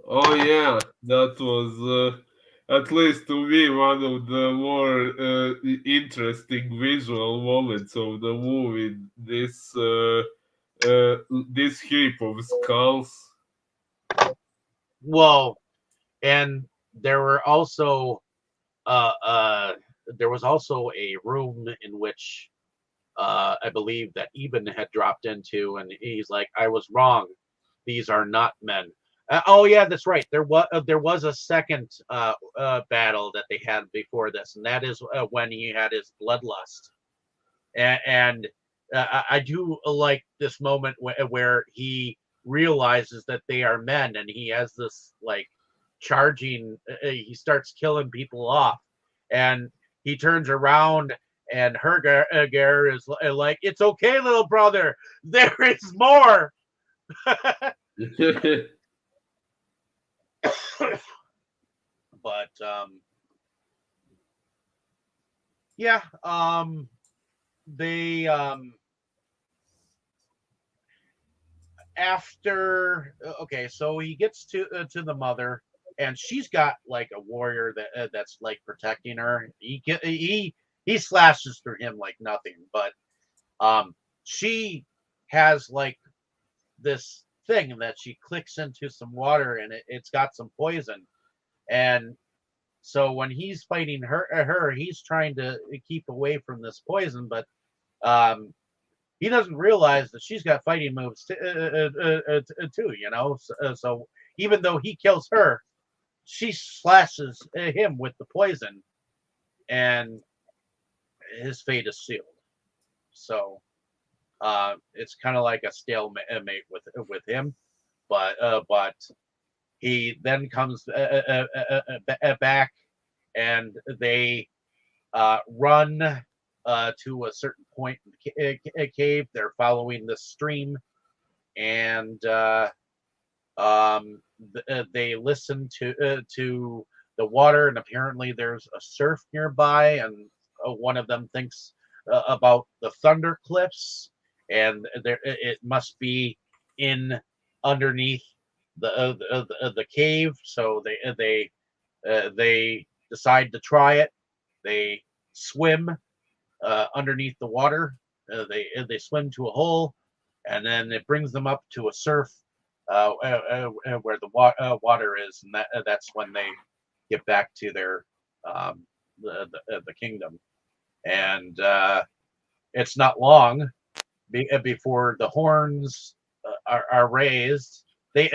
Oh yeah, that was at least to me one of the more interesting visual moments of the movie. This heap of skulls. Well, and there were also uh, uh, there was also a room in which I believe that Eben had dropped into, and he's like, "I was wrong. These are not men." Oh yeah, that's right. There was a second battle that they had before this, and that is when he had his bloodlust, and I do like this moment where he realizes that they are men, and he has this like charging. He starts killing people off, and he turns around, and Herger is like, "It's okay, little brother. There is more." But yeah, they after okay, so he gets to the mother, and she's got like a warrior that's like protecting her. He slashes through him like nothing, but she has like this thing that she clicks into some water, and it's got some poison. And so when he's fighting her, he's trying to keep away from this poison, but um, he doesn't realize that she's got fighting moves too. So even though he kills her, she slashes him with the poison, and his fate is sealed. So it's kind of like a stalemate with him, but he then comes back, and they run to a certain point in the cave. They're following the stream, and they listen to the water, and apparently there's a surf nearby, and one of them thinks about the thunder cliffs, and there it must be in underneath the cave. So they decide to try it. They swim underneath the water. They swim to a hole, and then it brings them up to a surf where the water is, and that's when they get back to their the kingdom. And it's not long before the horns are raised. They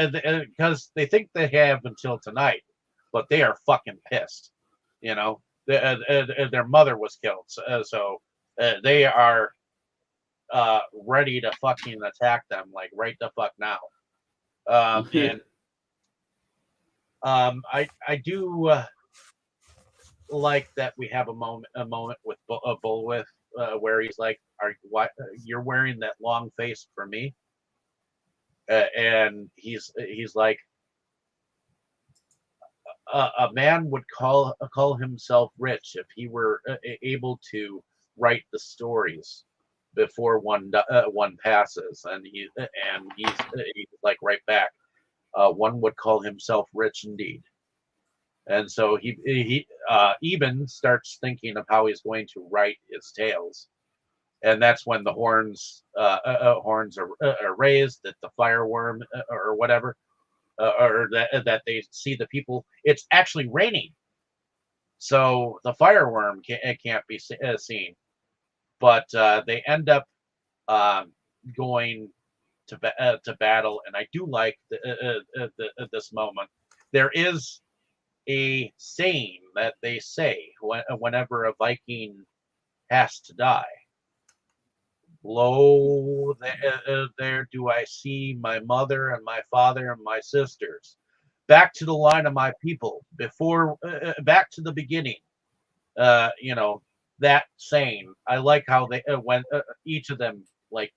because they think they have until tonight, but they are fucking pissed. Their mother was killed, so they are ready to fucking attack them like right the fuck now. And I do like that we have a moment with Bullwith where he's like, "Why you're wearing that long face for me?" And he's like, a man would call himself rich if he were able to write the stories before one passes, and he's like right back. One would call himself rich indeed. And so he even starts thinking of how he's going to write his tales, and that's when the horns are raised, that the fireworm or whatever, or that they see the people. It's actually raining, so the fireworm can't be seen. But they end up going to battle, and I do like this moment. There is a saying that they say whenever a Viking has to die. Lo, there do I see my mother and my father and my sisters. Back to the line of my people. Back to the beginning. That saying. I like how they when each of them like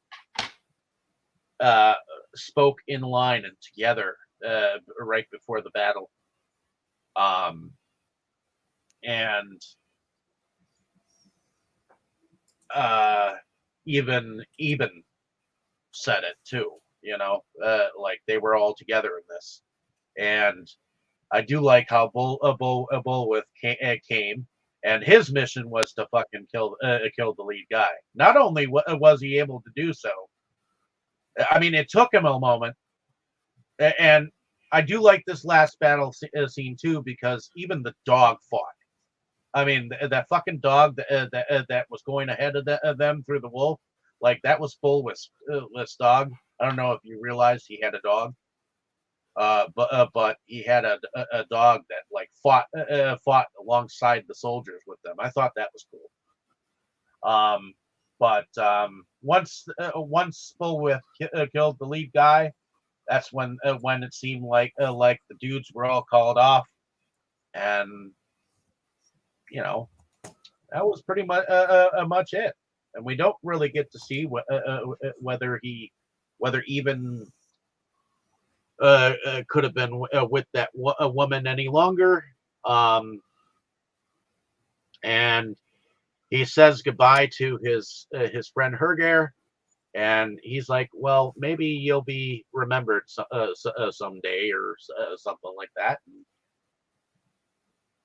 spoke in line and together right before the battle. And even said it too, like they were all together in this. And I do like how Bullwith came, and his mission was to fucking kill the lead guy. Not only was he able to do so, I mean, it took him a moment, and I do like this last battle scene too, because even the dog fought. I mean, that fucking dog that was going ahead of them through the wolf, like that was Bullwith's dog. I don't know if you realized he had a dog, but he had a dog that like fought alongside the soldiers with them. I thought that was cool. But once Bullwith killed the lead guy, that's when it seemed like the dudes were all called off, and that was pretty much it. And we don't really get to see whether even could have been with that woman any longer. And he says goodbye to his friend Herger, and he's like, "Well, maybe you'll be remembered someday," or something like that.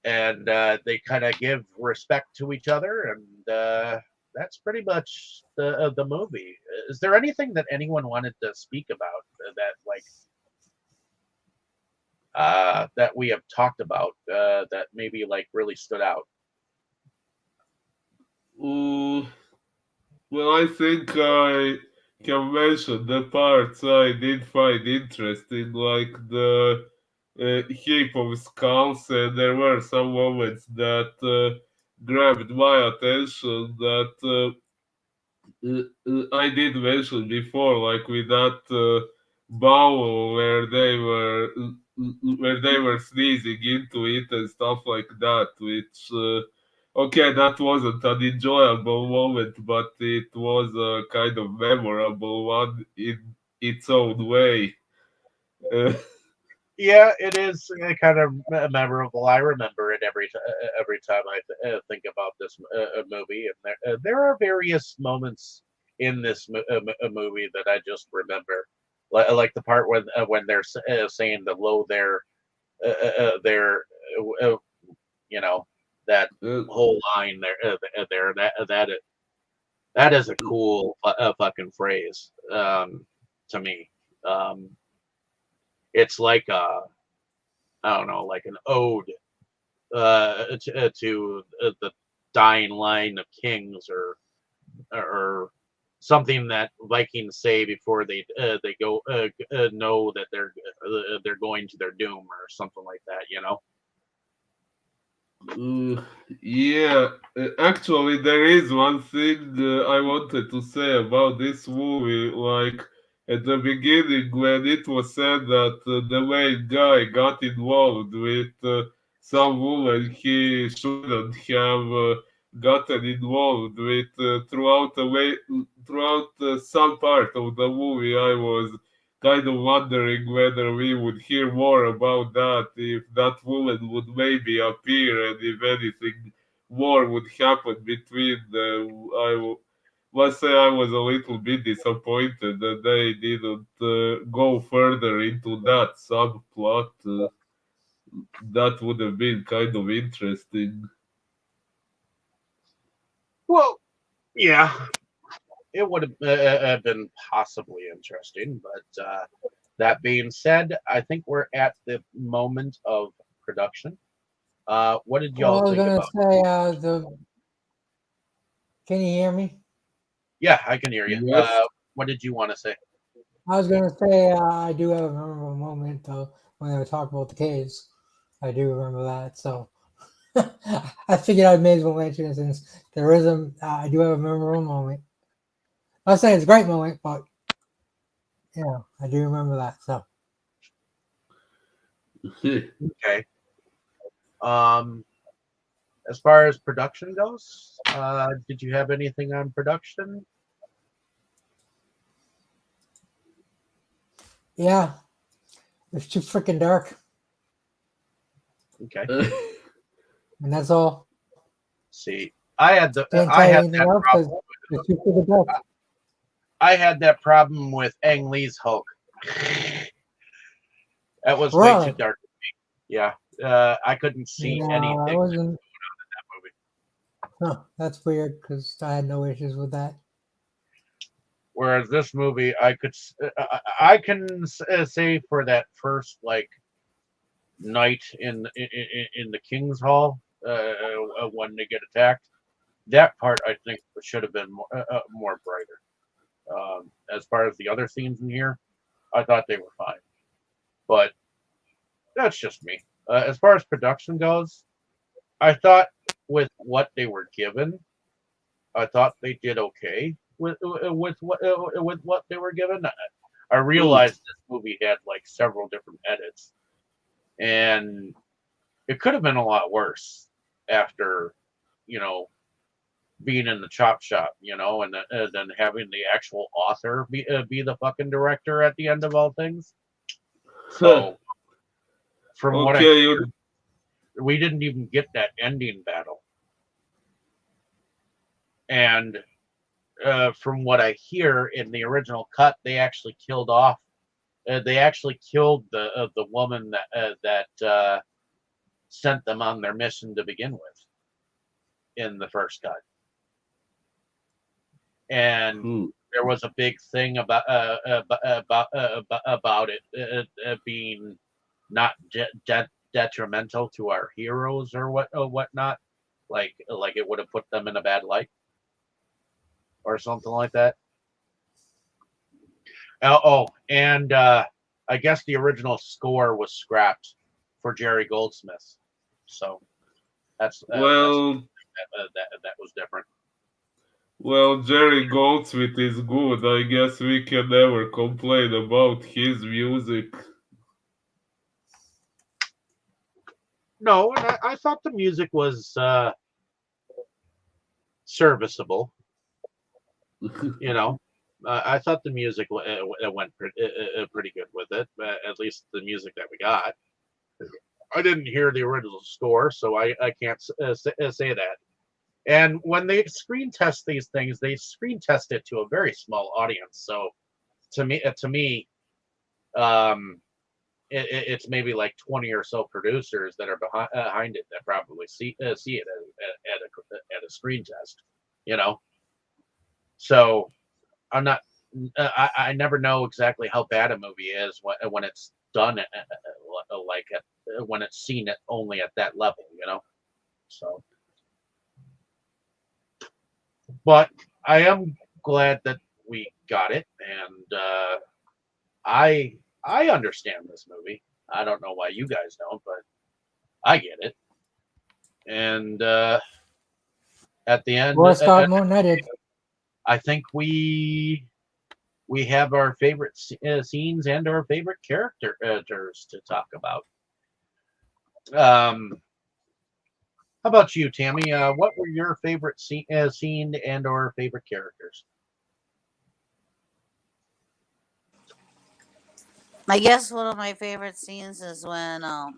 And they kind of give respect to each other, and that's pretty much the movie. Is there anything that anyone wanted to speak about that like that we have talked about that maybe like really stood out? Mm, well, I think I can mention the parts I did find interesting, like the heap of skulls, and there were some moments that grabbed my attention that I did mention before, like with that bowl where they were sneezing into it and stuff like that. Which okay, that wasn't an enjoyable moment, but it was a kind of memorable one in its own way. Uh, Yeah, it is kind of memorable. I remember it every time I think about this movie, and there are various moments in this movie that I just remember, like the part when they're saying the low there, uh, you know, that uh, whole line there that is a cool fucking phrase to me. Um, it's like I don't know, like an ode to the dying line of kings, or something that Vikings say before they go know that they're going to their doom or something like that. You know. yeah, actually, there is one thing I wanted to say about this movie. Like at the beginning, when it was said that the main guy got involved with some woman he shouldn't have gotten involved with throughout some part of the movie, I was kind of wondering whether we would hear more about that, if that woman would maybe appear, and if anything more would happen between them. Must say I was a little bit disappointed that they didn't go further into that subplot. That would have been kind of interesting. Well, yeah, it would have been possibly interesting, but that being said, I think we're at the moment of production. What did Well, y'all I was think gonna about? say the. Can you hear me? Yeah, I can hear you. Yes. What did you want to say? I was gonna say I do have a memorable moment when they were talking about the caves. I do remember that. So I figured I may as well mention it since there is I do have a memorable moment. I'm not saying it's a great moment, but I do remember that. So Okay. Um, as far as production goes, did you have anything on production? yeah, it's too freaking dark, Okay. and that's all. See, Can't I tell you had anything that else because problem. it's too freaking dark. I had that problem with Ang Lee's Hulk. That was way too Really? dark. Yeah. I couldn't see No, I anything wasn't. in that movie. Huh, that's weird because I had no issues with that. Whereas this movie, I can say for that first like night in the King's Hall when they get attacked, that part I think should have been more brighter. As far as the other scenes in here, I thought they were fine, but that's just me. As far as production goes, I thought with what they were given, I thought they did okay with what they were given. I Ooh. realized this movie had like several different edits, and it could have been a lot worse after, you know, being in the chop shop, you know, and then having the actual author be the fucking director at the end of all things. So, from what I Okay, you. hear, we didn't even get that ending battle, and from what I hear in the original cut, they actually killed off. They actually killed the woman that sent them on their mission to begin with in the first cut. And Hmm. there was a big thing about it being not detrimental to our heroes or whatnot, like it would have put them in a bad light or something like that. And I guess the original score was scrapped for Jerry Goldsmith, so that's Well, that was different. well, Jerry Goldsmith is good. I guess we can never complain about his music. No, and I thought the music was serviceable. You know, I thought the music went pretty good with it. At least the music that we got. I didn't hear the original score, so I can't say that. And when they screen test these things, they screen test it to a very small audience. So to me, um, it's maybe like 20 or so producers that are behind it that probably see it at a screen test. You know, so I'm not. I never know exactly how bad a movie is when it's done like when it's seen it only at that level. You know, so. But I am glad that we got it, and I I understand this movie. I don't know why you guys don't, but I get it. And at the end, Boris got more than I did. I think we have our favorite scenes and our favorite characters to talk about. How about you, Tammy? What were your favorite scene and or favorite characters? I guess one of my favorite scenes is when I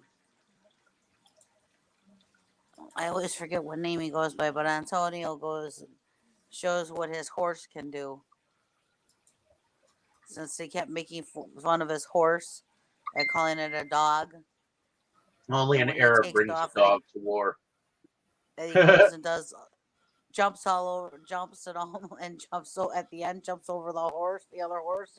always forget what name he goes by, but Antonio goes shows what his horse can do. Since they kept making fun of his horse and calling it a dog, Only and an when he Arab takes brings a off dog to war. and he goes and does jumps all over, jumps and all, and jumps so at the end jumps over the horse, the other horse,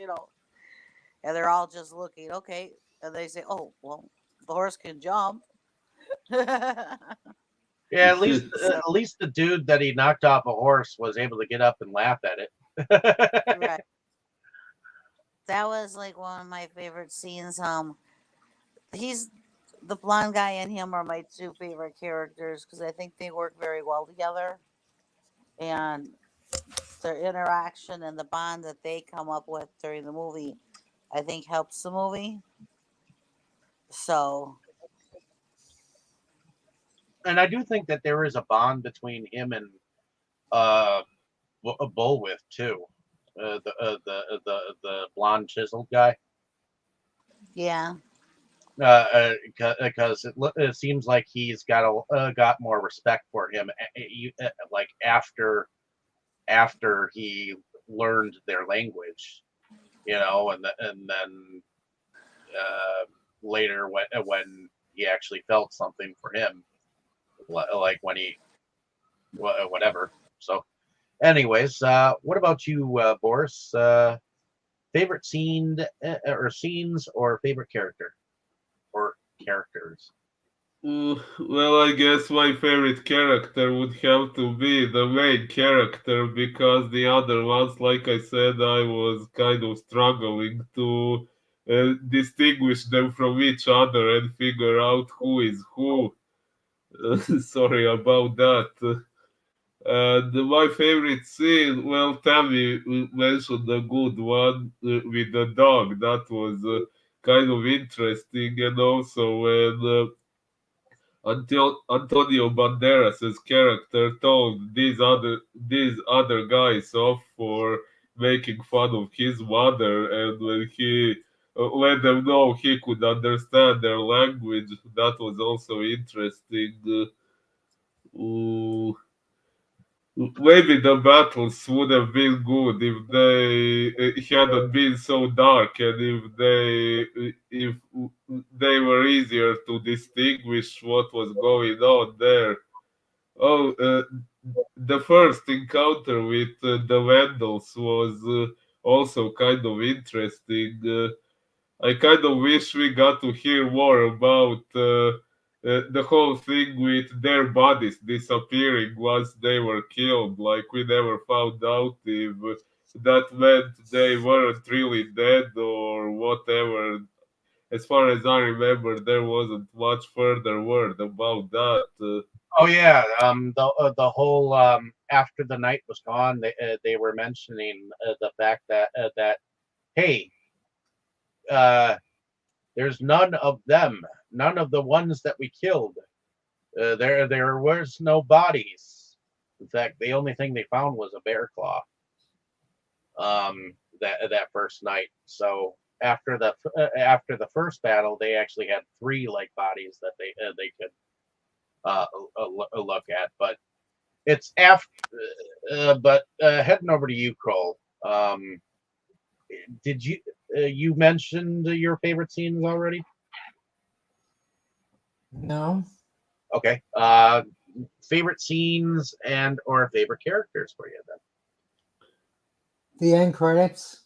and they're all just looking okay, and they say, "Oh, well, the horse can jump." Yeah, So at least the dude that he knocked off a horse was able to get up and laugh at right, it. that was like one of my favorite scenes. He's the blonde guy and him are my two favorite characters because I think they work very well together, and their interaction and the bond that they come up with during the movie, I think helps the movie. So And I do think that there is a bond between him and uh, Bullwith too. The blonde chiseled guy. yeah, Because it seems like he's got more respect for him, like after he learned their language, and then uh, later when he actually felt something for him, like when he whatever. So, anyways, what about you, Boris? Favorite scene or scenes or favorite character or characters? Well, I guess my favorite character would have to be the main character because the other ones, like I said, I was kind of struggling to distinguish them from each other and figure out who is who. Sorry about that. My favorite scene, well, Tammy mentioned a good one with the dog. That was kind of interesting, and also when Antonio Banderas's character told these other guys off for making fun of his mother, and when he let them know he could understand their language, that was also interesting. Uh, Maybe the battles would have been good if they hadn't been so dark and if they were easier to distinguish what was going on there. Oh, the first encounter with the Vandals was also kind of interesting. I kind of wish we got to hear more about the whole thing with their bodies disappearing once they were killed. Like, we never found out if that meant they weren't really dead or whatever. As far as I remember, there wasn't much further word about that. Oh yeah, the whole after the night was gone, they were mentioning the fact that hey, uh, there's none of them, none of the ones that we killed. There was no bodies. In fact, the only thing they found was a bear claw. That first night. So after the first battle, they actually had three like bodies that they could look at. But it's after. But heading over to you, Kroll. Did you mentioned your favorite scenes already? No, Okay. Favorite scenes and or favorite characters for you then? the end credits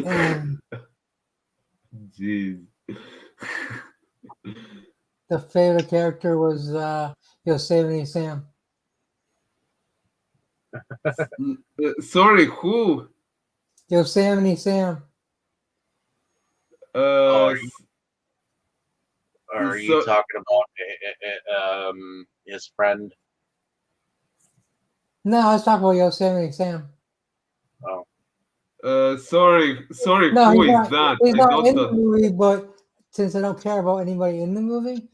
and Jeez. the favorite character was Yosemite Sam. Sorry, who? Yosemite Sam. Oh, Uh, are you so, talking about his friend? No, I was talking about Yosemite Sam. Oh, sorry, No, who is that? he's I not don't in the know. movie, but since I don't care about anybody in the movie,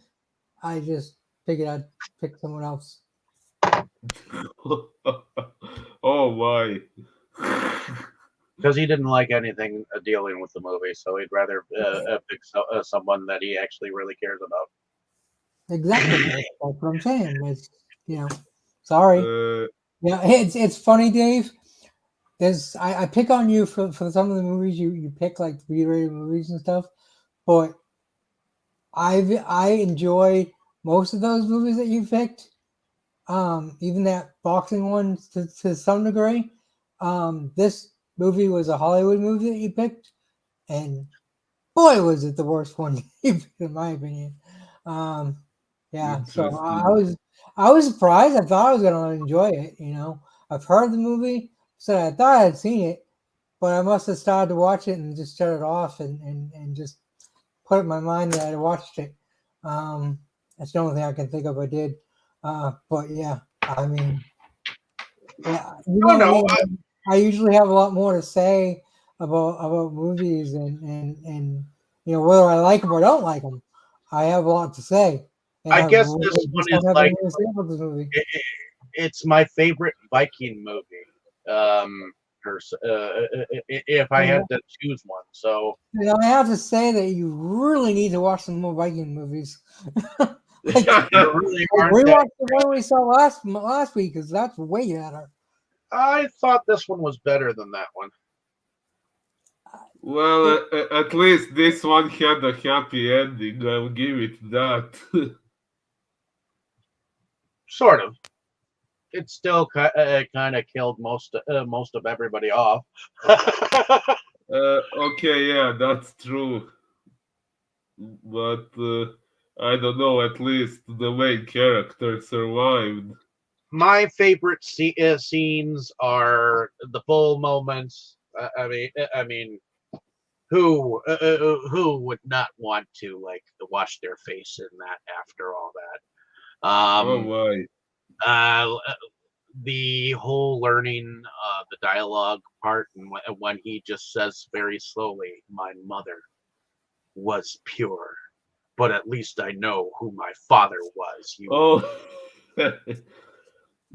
I just figured I'd pick someone else. Oh my. because he didn't like anything dealing with the movie, so he'd rather pick someone that he actually really cares about. Exactly. That's what I'm saying. It's sorry. Uh, Yeah, it's funny, Dave. I pick on you for some of the movies you pick, like B-rated movies and stuff, but I enjoy most of those movies that you picked. Even that boxing one to some degree. This movie was a Hollywood movie that you picked, and boy, was it the worst one you picked, in my opinion. Um, yeah, so interesting. I was surprised. I thought I was gonna enjoy it. I've heard the movie, so I thought I had seen it, but I must have started to watch it and just shut it off and just put it in my mind that I watched it. That's the only thing I can think of I did. But yeah, I mean, yeah, Oh no, me, I usually have a lot more to say about movies and whether I like them or don't like them. I have a lot to say, and I I guess this really one just is don't have like anything to say about this movie. it's my favorite Viking movie. If I had to choose one, so I have to say that you really need to watch some more Viking movies. there really aren't We that. watched the one we saw last week because that's way better. I thought this one was better than that one. Well, at least this one had a happy ending. I'll give it that. Sort of. It still kind of killed most of everybody off. Okay, yeah, that's true. But I don't know. At least the main character survived. My favorite scenes are the full moments. I mean, who would not want to like wash their face in that after all that? Oh my. Uh, the whole learning the dialogue part, and when he just says very slowly, "My mother was pure, but at least I know who my father was. You Oh.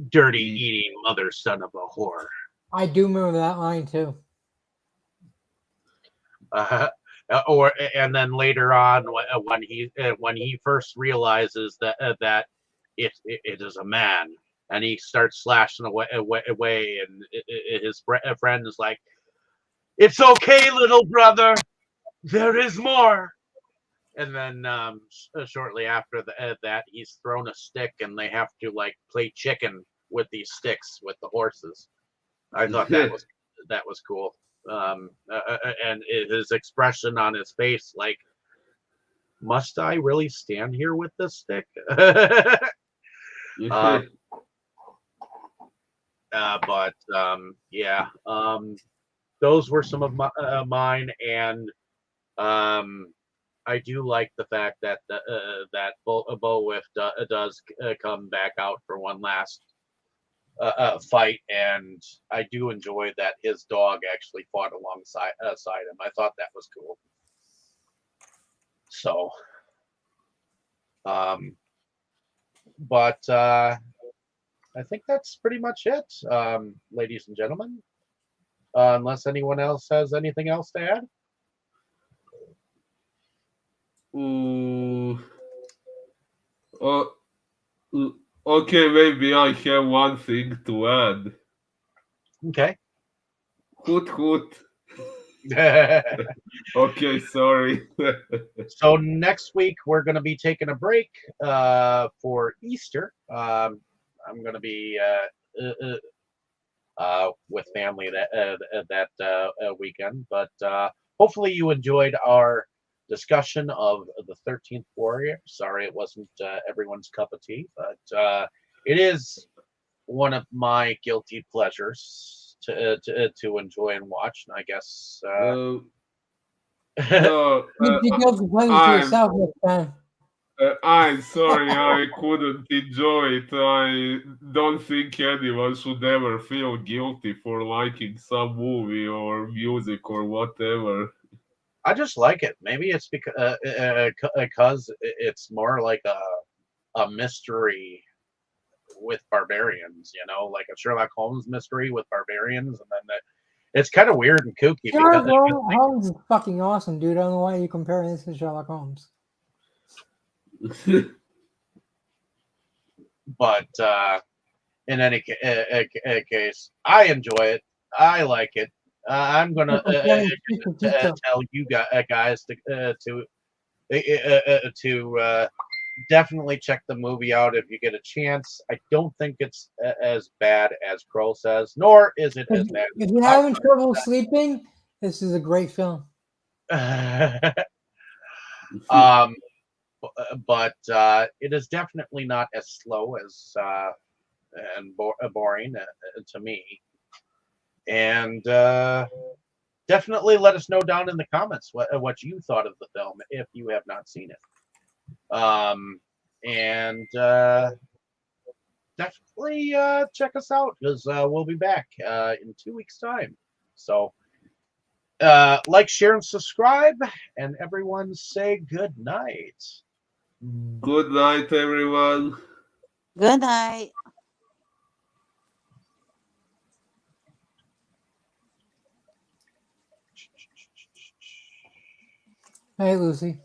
dirty eating mother son of a whore." I do remember that line too. uh, or and then later on when he first realizes that it is a man, and he starts slashing away, and his friend is like, "It's okay, little brother, there is more." and then shortly after that, he's thrown a stick, and they have to like play chicken with these sticks with the horses. I thought that was cool. And his expression on his face, like, must I really stand here with this stick? um, but yeah, those were some of mine, and I do like the fact that that Beowulf does come back out for one last fight, and I do enjoy that his dog actually fought alongside him. I thought that was cool. So, but I think that's pretty much it, ladies and gentlemen. Unless anyone else has anything else to add. Ooh, oh, okay, maybe I have one thing to add. Okay. Hoot hoot. Okay, sorry. So next week we're going to be taking a break for Easter. I'm going to be with family that weekend, but hopefully you enjoyed our discussion of the 13th Warrior. Sorry it wasn't everyone's cup of tea, but it is one of my guilty pleasures to enjoy and watch. And I guess No, You guilty pleasure to I'm yourself next time. I'm sorry I couldn't enjoy it. I don't think anyone should ever feel guilty for liking some movie or music or whatever. I just like it. Maybe it's because it's more like a mystery with barbarians, like a Sherlock Holmes mystery with barbarians, and then it's kind of weird and kooky because, Sherlock Holmes is fucking awesome, dude. I don't know why you're comparing this to Sherlock Holmes. but in any case, I enjoy it. I like it. I'm gonna tell you guys to definitely check the movie out if you get a chance. I don't think it's as bad as Crow says, nor is it as bad. If you're having trouble sleeping, this is a great film. um, but it is definitely not as slow as and boring to me. And definitely let us know down in the comments what you thought of the film if you have not seen it. And definitely check us out because we'll be back in 2 weeks' time. So like, share, and subscribe, and everyone say good night. Good night, everyone. Good night. Hey, Lucy.